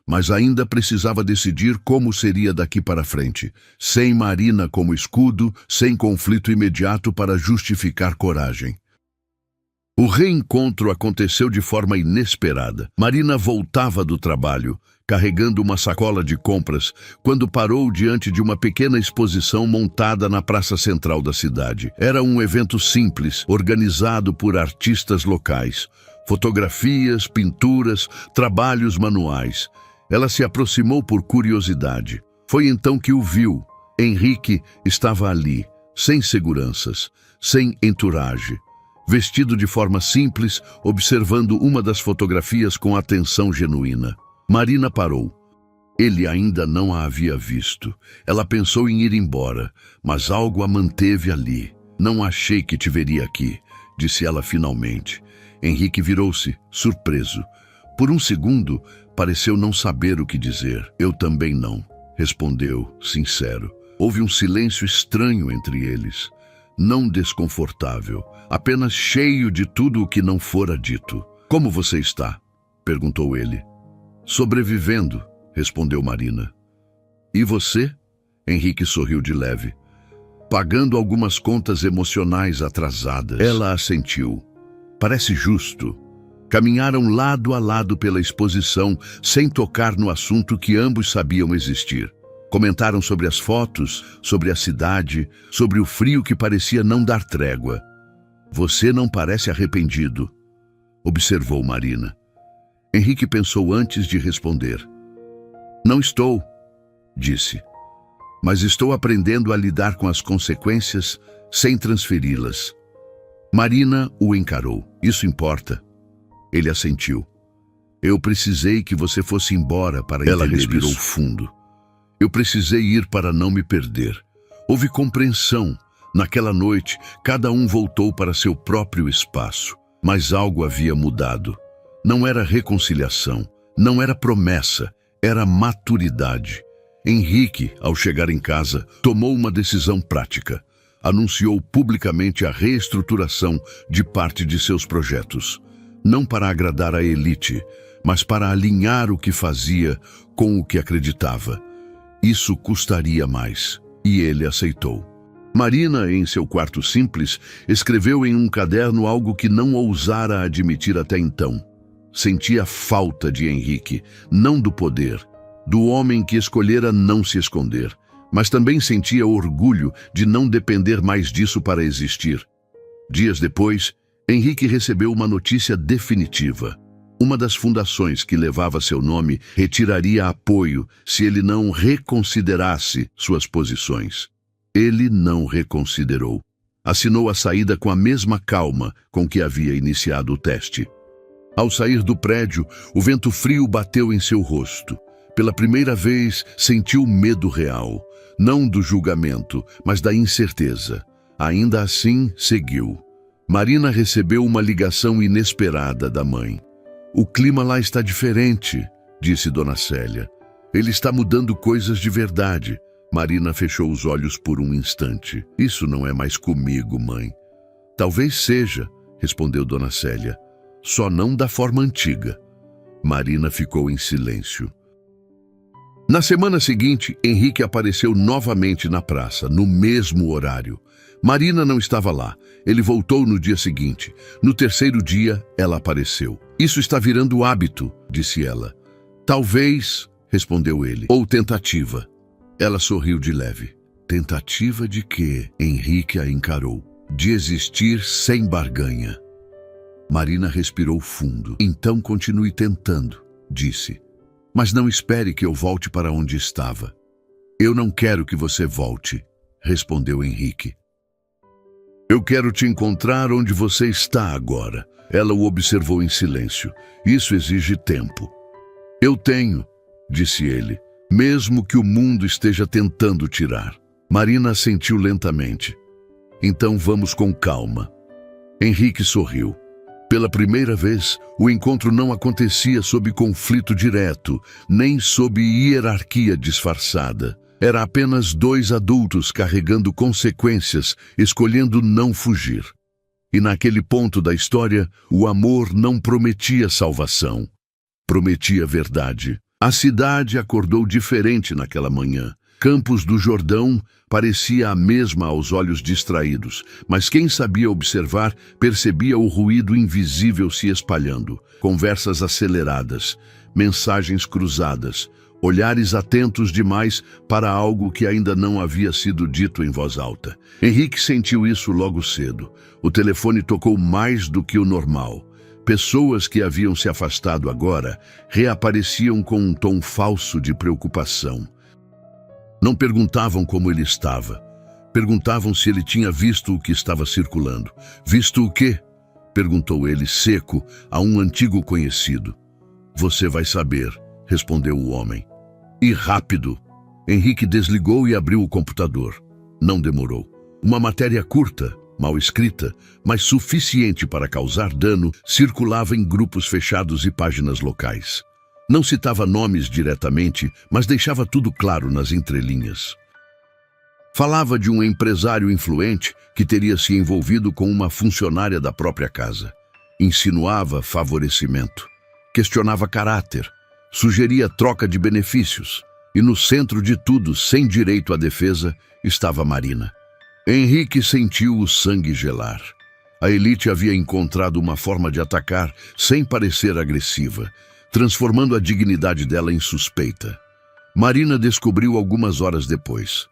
Mas ainda precisava decidir como seria daqui para frente, sem Marina como escudo, sem conflito imediato para justificar coragem. O reencontro aconteceu de forma inesperada. Marina voltava do trabalho, carregando uma sacola de compras, quando parou diante de uma pequena exposição montada na praça central da cidade. Era um evento simples, organizado por artistas locais. Fotografias, pinturas, trabalhos manuais. Ela se aproximou por curiosidade. Foi então que o viu. Henrique estava ali, sem seguranças, sem entourage. Vestido de forma simples, observando uma das fotografias com atenção genuína. Marina parou. Ele ainda não a havia visto. Ela pensou em ir embora, mas algo a manteve ali. Não achei que te veria aqui, disse ela finalmente. Henrique virou-se, surpreso. Por um segundo, pareceu não saber o que dizer. Eu também não, respondeu, sincero. Houve um silêncio estranho entre eles. Não desconfortável, apenas cheio de tudo o que não fora dito. Como você está? Perguntou ele. Sobrevivendo, respondeu Marina. E você? Henrique sorriu de leve. Pagando algumas contas emocionais atrasadas. Ela assentiu. Parece justo. Caminharam lado a lado pela exposição, sem tocar no assunto que ambos sabiam existir. Comentaram sobre as fotos, sobre a cidade, sobre o frio que parecia não dar trégua. Você não parece arrependido, observou Marina. Henrique pensou antes de responder. Não estou, disse, mas estou aprendendo a lidar com as consequências sem transferi-las. Marina o encarou. Isso importa. Ele assentiu. Eu precisei que você fosse embora para entender. Ela respirou fundo. Eu precisei ir para não me perder. Houve compreensão. Naquela noite, cada um voltou para seu próprio espaço. Mas algo havia mudado. Não era reconciliação, não era promessa, era maturidade. Henrique, ao chegar em casa, tomou uma decisão prática. Anunciou publicamente a reestruturação de parte de seus projetos. Não para agradar a elite, mas para alinhar o que fazia com o que acreditava. Isso custaria mais, e ele aceitou. Marina, em seu quarto simples, escreveu em um caderno algo que não ousara admitir até então. Sentia falta de Henrique, não do poder, do homem que escolhera não se esconder, mas também sentia orgulho de não depender mais disso para existir. Dias depois, Henrique recebeu uma notícia definitiva. Uma das fundações que levava seu nome retiraria apoio se ele não reconsiderasse suas posições. Ele não reconsiderou. Assinou a saída com a mesma calma com que havia iniciado o teste. Ao sair do prédio, o vento frio bateu em seu rosto. Pela primeira vez, sentiu medo real, não do julgamento, mas da incerteza. Ainda assim, seguiu. Marina recebeu uma ligação inesperada da mãe. O clima lá está diferente, disse Dona Célia. Ele está mudando coisas de verdade. Marina fechou os olhos por um instante. Isso não é mais comigo, mãe. Talvez seja, respondeu Dona Célia. Só não da forma antiga. Marina ficou em silêncio. Na semana seguinte, Henrique apareceu novamente na praça, no mesmo horário. Marina não estava lá. Ele voltou no dia seguinte. No terceiro dia, ela apareceu. Isso está virando hábito, disse ela. Talvez, respondeu ele, ou tentativa. Ela sorriu de leve. Tentativa de quê? Henrique a encarou. De existir sem barganha. Marina respirou fundo. Então continue tentando, disse. Mas não espere que eu volte para onde estava. Eu não quero que você volte, respondeu Henrique. Eu quero te encontrar onde você está agora. Ela o observou em silêncio. Isso exige tempo. Eu tenho, disse ele, mesmo que o mundo esteja tentando tirar. Marina assentiu lentamente. Então vamos com calma. Henrique sorriu. Pela primeira vez, o encontro não acontecia sob conflito direto, nem sob hierarquia disfarçada. Era apenas dois adultos carregando consequências, escolhendo não fugir. E naquele ponto da história, o amor não prometia salvação. Prometia verdade. A cidade acordou diferente naquela manhã. Campos do Jordão parecia a mesma aos olhos distraídos, mas quem sabia observar percebia o ruído invisível se espalhando. Conversas aceleradas, mensagens cruzadas, olhares atentos demais para algo que ainda não havia sido dito em voz alta. Henrique sentiu isso logo cedo. O telefone tocou mais do que o normal. Pessoas que haviam se afastado agora reapareciam com um tom falso de preocupação. Não perguntavam como ele estava. Perguntavam se ele tinha visto o que estava circulando. Visto o quê? Perguntou ele, seco, a um antigo conhecido. Você vai saber, respondeu o homem. E rápido. Henrique desligou e abriu o computador. Não demorou. Uma matéria curta, mal escrita, mas suficiente para causar dano, circulava em grupos fechados e páginas locais. Não citava nomes diretamente, mas deixava tudo claro nas entrelinhas. Falava de um empresário influente que teria se envolvido com uma funcionária da própria casa. Insinuava favorecimento. Questionava caráter. Sugeria troca de benefícios. E no centro de tudo, sem direito à defesa, estava Marina. Henrique sentiu o sangue gelar. A elite havia encontrado uma forma de atacar sem parecer agressiva, transformando a dignidade dela em suspeita. Marina descobriu algumas horas depois.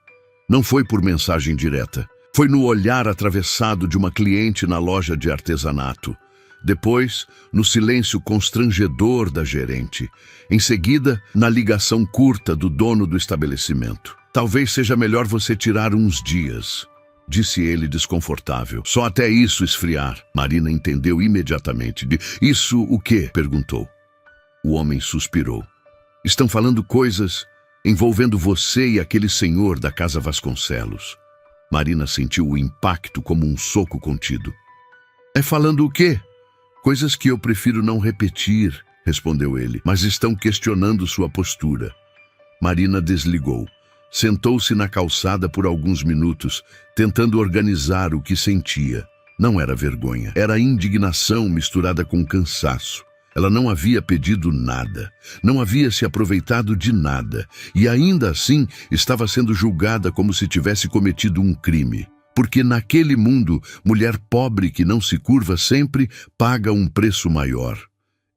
Não foi por mensagem direta. Foi no olhar atravessado de uma cliente na loja de artesanato. Depois, no silêncio constrangedor da gerente. Em seguida, na ligação curta do dono do estabelecimento. Talvez seja melhor você tirar uns dias, disse ele desconfortável. Só até isso esfriar. Marina entendeu imediatamente. Isso o quê? Perguntou. O homem suspirou. Estão falando coisas envolvendo você e aquele senhor da Casa Vasconcelos. Marina sentiu o impacto como um soco contido. É falando o quê? Coisas que eu prefiro não repetir, respondeu ele, mas estão questionando sua postura. Marina desligou. Sentou-se na calçada por alguns minutos, tentando organizar o que sentia. Não era vergonha, era indignação misturada com cansaço. Ela não havia pedido nada, não havia se aproveitado de nada, e ainda assim estava sendo julgada como se tivesse cometido um crime. Porque naquele mundo, mulher pobre que não se curva sempre paga um preço maior.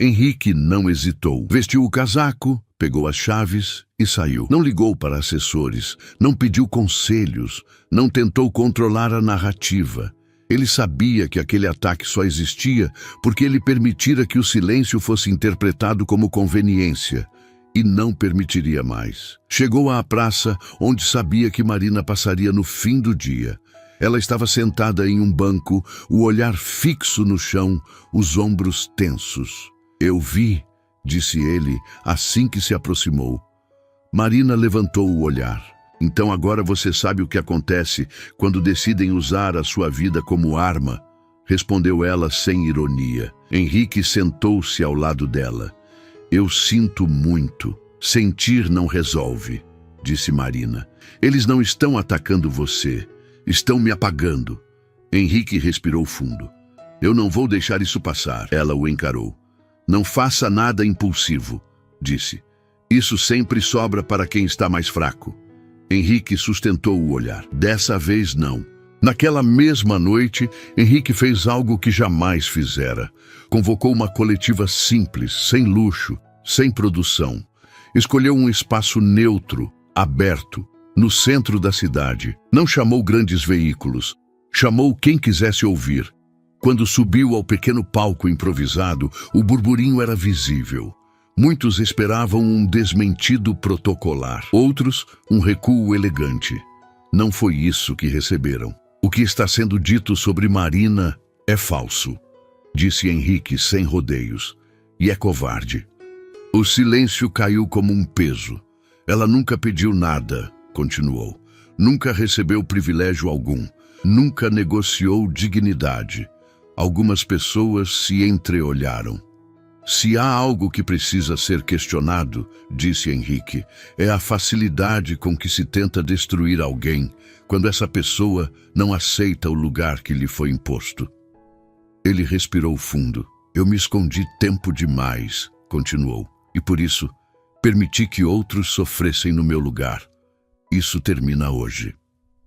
Henrique não hesitou. Vestiu o casaco, pegou as chaves e saiu. Não ligou para assessores, não pediu conselhos, não tentou controlar a narrativa. Ele sabia que aquele ataque só existia porque ele permitira que o silêncio fosse interpretado como conveniência. E não permitiria mais. Chegou à praça, onde sabia que Marina passaria no fim do dia. Ela estava sentada em um banco, o olhar fixo no chão, os ombros tensos. Eu vi, disse ele, assim que se aproximou. Marina levantou o olhar. Então agora você sabe o que acontece quando decidem usar a sua vida como arma, respondeu ela sem ironia. Henrique sentou-se ao lado dela. Eu sinto muito. Sentir não resolve, disse Marina. Eles não estão atacando você. Estão me apagando. Henrique respirou fundo. Eu não vou deixar isso passar. Ela o encarou. Não faça nada impulsivo, disse. Isso sempre sobra para quem está mais fraco. Henrique sustentou o olhar. Dessa vez não. Naquela mesma noite, Henrique fez algo que jamais fizera. Convocou uma coletiva simples, sem luxo, sem produção. Escolheu um espaço neutro, aberto, no centro da cidade. Não chamou grandes veículos. Chamou quem quisesse ouvir. Quando subiu ao pequeno palco improvisado, o burburinho era visível. Muitos esperavam um desmentido protocolar. Outros, um recuo elegante. Não foi isso que receberam. O que está sendo dito sobre Marina é falso, disse Henrique sem rodeios. E é covarde. O silêncio caiu como um peso. Ela nunca pediu nada, continuou. Nunca recebeu privilégio algum. Nunca negociou dignidade. Algumas pessoas se entreolharam. Se há algo que precisa ser questionado, disse Henrique, é a facilidade com que se tenta destruir alguém quando essa pessoa não aceita o lugar que lhe foi imposto. Ele respirou fundo. Eu me escondi tempo demais, continuou, e por isso permiti que outros sofressem no meu lugar. Isso termina hoje.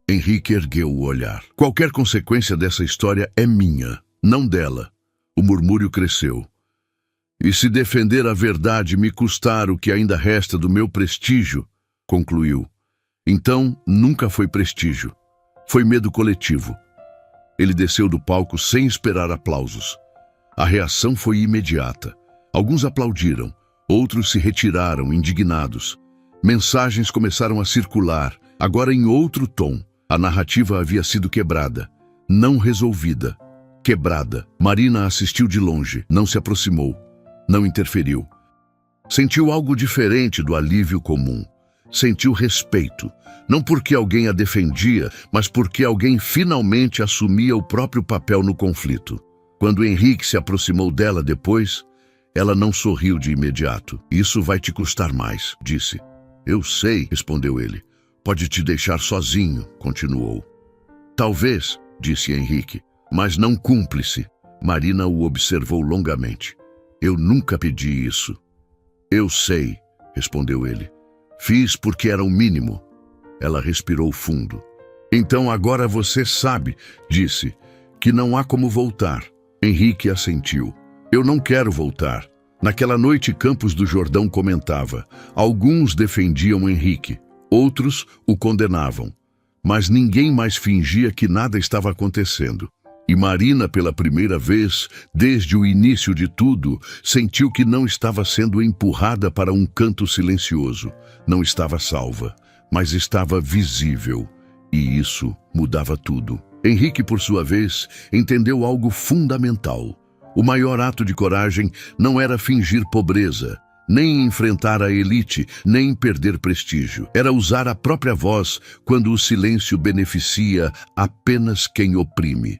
Henrique ergueu o olhar. Qualquer consequência dessa história é minha, não dela. O murmúrio cresceu. E se defender a verdade me custar o que ainda resta do meu prestígio, concluiu. Então, nunca foi prestígio. Foi medo coletivo. Ele desceu do palco sem esperar aplausos. A reação foi imediata. Alguns aplaudiram, outros se retiraram, indignados. Mensagens começaram a circular, agora em outro tom. A narrativa havia sido quebrada, não resolvida. Quebrada. Marina assistiu de longe, não se aproximou, não interferiu. Sentiu algo diferente do alívio comum. Sentiu respeito, não porque alguém a defendia, mas porque alguém finalmente assumia o próprio papel no conflito. Quando Henrique se aproximou dela depois, ela não sorriu de imediato. Isso vai te custar mais, disse. Eu sei, respondeu ele. Pode te deixar sozinho, continuou. Talvez, disse Henrique, mas não cúmplice. Marina o observou longamente. Eu nunca pedi isso. Eu sei, respondeu ele. Fiz porque era o mínimo. Ela respirou fundo. Então agora você sabe, disse, que não há como voltar. Henrique assentiu. Eu não quero voltar. Naquela noite, Campos do Jordão comentava. Alguns defendiam Henrique, outros o condenavam. Mas ninguém mais fingia que nada estava acontecendo. E Marina, pela primeira vez, desde o início de tudo, sentiu que não estava sendo empurrada para um canto silencioso. Não estava salva, mas estava visível. E isso mudava tudo. Henrique, por sua vez, entendeu algo fundamental. O maior ato de coragem não era fingir pobreza, nem enfrentar a elite, nem perder prestígio. Era usar a própria voz quando o silêncio beneficia apenas quem oprime.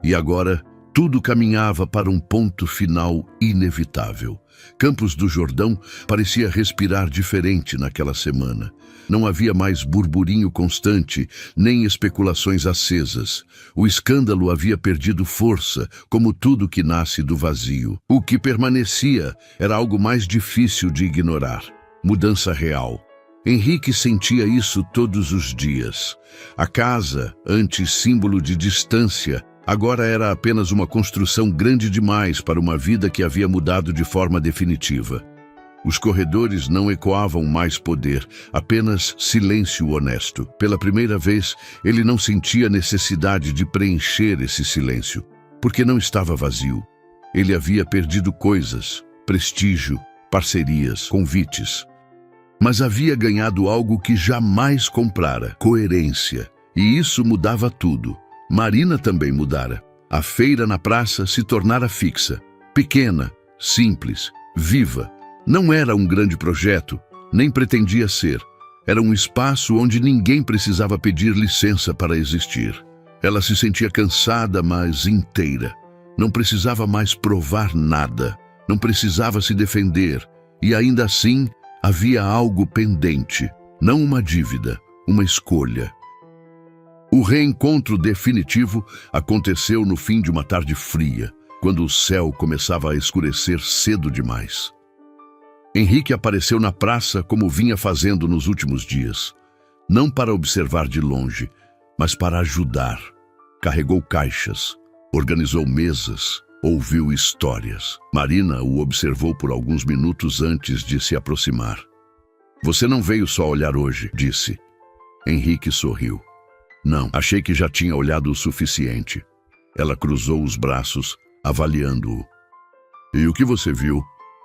E agora, tudo caminhava para um ponto final inevitável. Campos do Jordão parecia respirar diferente naquela semana. Não havia mais burburinho constante, nem especulações acesas. O escândalo havia perdido força, como tudo que nasce do vazio. O que permanecia era algo mais difícil de ignorar. Mudança real. Henrique sentia isso todos os dias. A casa, antes símbolo de distância, agora era apenas uma construção grande demais para uma vida que havia mudado de forma definitiva. Os corredores não ecoavam mais poder, apenas silêncio honesto. Pela primeira vez, ele não sentia necessidade de preencher esse silêncio, porque não estava vazio. Ele havia perdido coisas, prestígio, parcerias, convites. Mas havia ganhado algo que jamais comprara, coerência. E isso mudava tudo. Marina também mudara. A feira na praça se tornara fixa, pequena, simples, viva. Não era um grande projeto, nem pretendia ser. Era um espaço onde ninguém precisava pedir licença para existir. Ela se sentia cansada, mas inteira. Não precisava mais provar nada. Não precisava se defender. E ainda assim, havia algo pendente. Não uma dívida, uma escolha. O reencontro definitivo aconteceu no fim de uma tarde fria, quando o céu começava a escurecer cedo demais. Henrique apareceu na praça como vinha fazendo nos últimos dias. Não para observar de longe, mas para ajudar. Carregou caixas, organizou mesas, ouviu histórias. Marina o observou por alguns minutos antes de se aproximar. Você não veio só olhar hoje, disse. Henrique sorriu. Não, achei que já tinha olhado o suficiente. Ela cruzou os braços, avaliando-o. E o que você viu?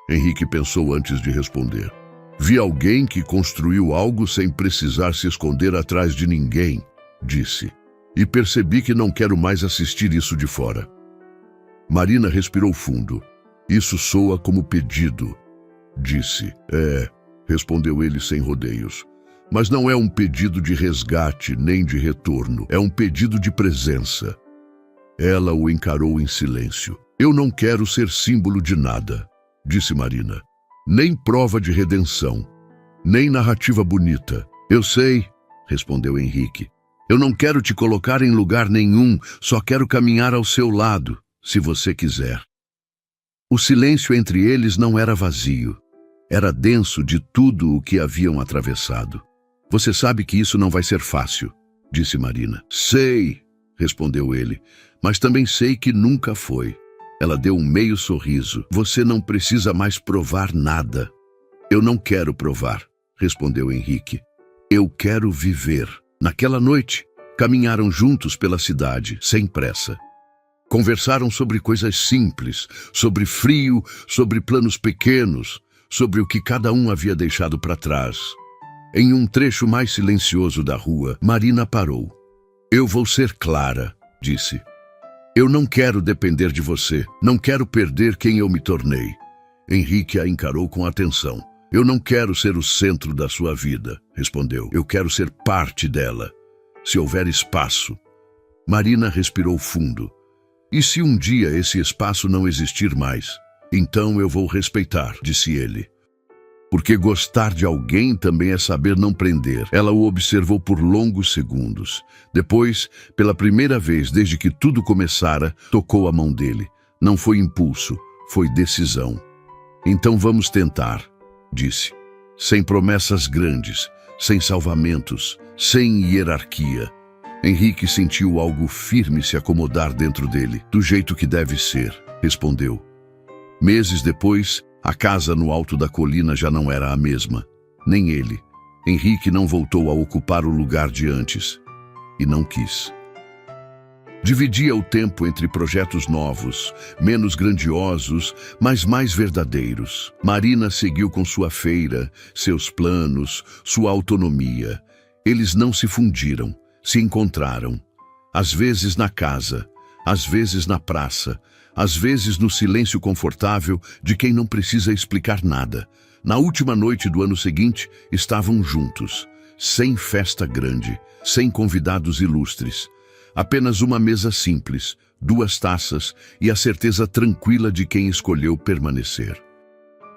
Henrique pensou antes de responder. Vi alguém que construiu algo sem precisar se esconder atrás de ninguém, disse. E percebi que não quero mais assistir isso de fora. Marina respirou fundo. Isso soa como pedido, disse. Respondeu ele sem rodeios. Mas não é um pedido de resgate nem de retorno. É um pedido de presença. Ela o encarou em silêncio. Eu não quero ser símbolo de nada, disse Marina. Nem prova de redenção, nem narrativa bonita. Eu sei, respondeu Henrique. Eu não quero te colocar em lugar nenhum, só quero caminhar ao seu lado, se você quiser. O silêncio entre eles não era vazio. Era denso de tudo o que haviam atravessado. Você sabe que isso não vai ser fácil, disse Marina. Sei, respondeu ele, mas também sei que nunca foi. Ela deu um meio sorriso. Você não precisa mais provar nada. Eu não quero provar, respondeu Henrique. Eu quero viver. Naquela noite, caminharam juntos pela cidade, sem pressa. Conversaram sobre coisas simples, sobre frio, sobre planos pequenos, sobre o que cada um havia deixado para trás. Em um trecho mais silencioso da rua, Marina parou. Eu vou ser clara, disse. Eu não quero depender de você, não quero perder quem eu me tornei. Henrique a encarou com atenção. Eu não quero ser o centro da sua vida, respondeu. Eu quero ser parte dela, se houver espaço. Marina respirou fundo. E se um dia esse espaço não existir mais? Então eu vou respeitar, disse ele. Porque gostar de alguém também é saber não prender. Ela o observou por longos segundos. Depois, pela primeira vez desde que tudo começara, tocou a mão dele. Não foi impulso, foi decisão. Então vamos tentar, disse. Sem promessas grandes, sem salvamentos, sem hierarquia. Henrique sentiu algo firme se acomodar dentro dele. Do jeito que deve ser, respondeu. Meses depois, a casa no alto da colina já não era a mesma. Nem ele. Henrique não voltou a ocupar o lugar de antes. E não quis. Dividia o tempo entre projetos novos, menos grandiosos, mas mais verdadeiros. Marina seguiu com sua feira, seus planos, sua autonomia. Eles não se fundiram, se encontraram. Às vezes na casa, às vezes na praça, às vezes no silêncio confortável de quem não precisa explicar nada. Na última noite do ano seguinte, estavam juntos, sem festa grande, sem convidados ilustres. Apenas uma mesa simples, 2 taças e a certeza tranquila de quem escolheu permanecer.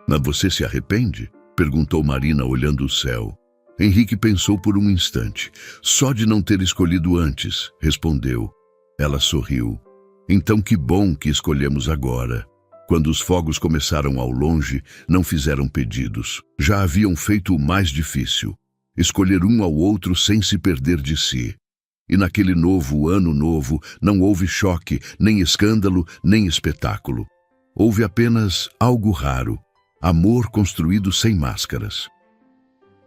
Mas você se arrepende? Perguntou Marina olhando o céu. Henrique pensou por um instante. Só de não ter escolhido antes, respondeu. Ela sorriu. Então que bom que escolhemos agora. Quando os fogos começaram ao longe, não fizeram pedidos. Já haviam feito o mais difícil. Escolher um ao outro sem se perder de si. E naquele novo ano novo, não houve choque, nem escândalo, nem espetáculo. Houve apenas algo raro. Amor construído sem máscaras.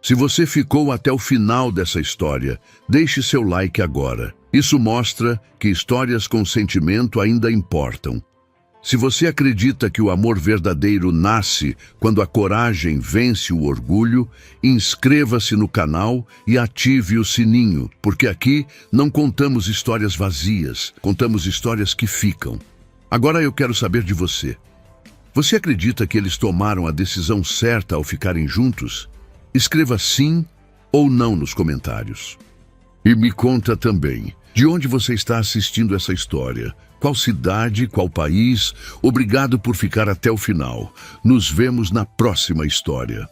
Se você ficou até o final dessa história, deixe seu like agora. Isso mostra que histórias com sentimento ainda importam. Se você acredita que o amor verdadeiro nasce quando a coragem vence o orgulho, inscreva-se no canal e ative o sininho, porque aqui não contamos histórias vazias, contamos histórias que ficam. Agora eu quero saber de você. Você acredita que eles tomaram a decisão certa ao ficarem juntos? Escreva sim ou não nos comentários. E me conta também, de onde você está assistindo essa história? Qual cidade, qual país? Obrigado por ficar até o final. Nos vemos na próxima história.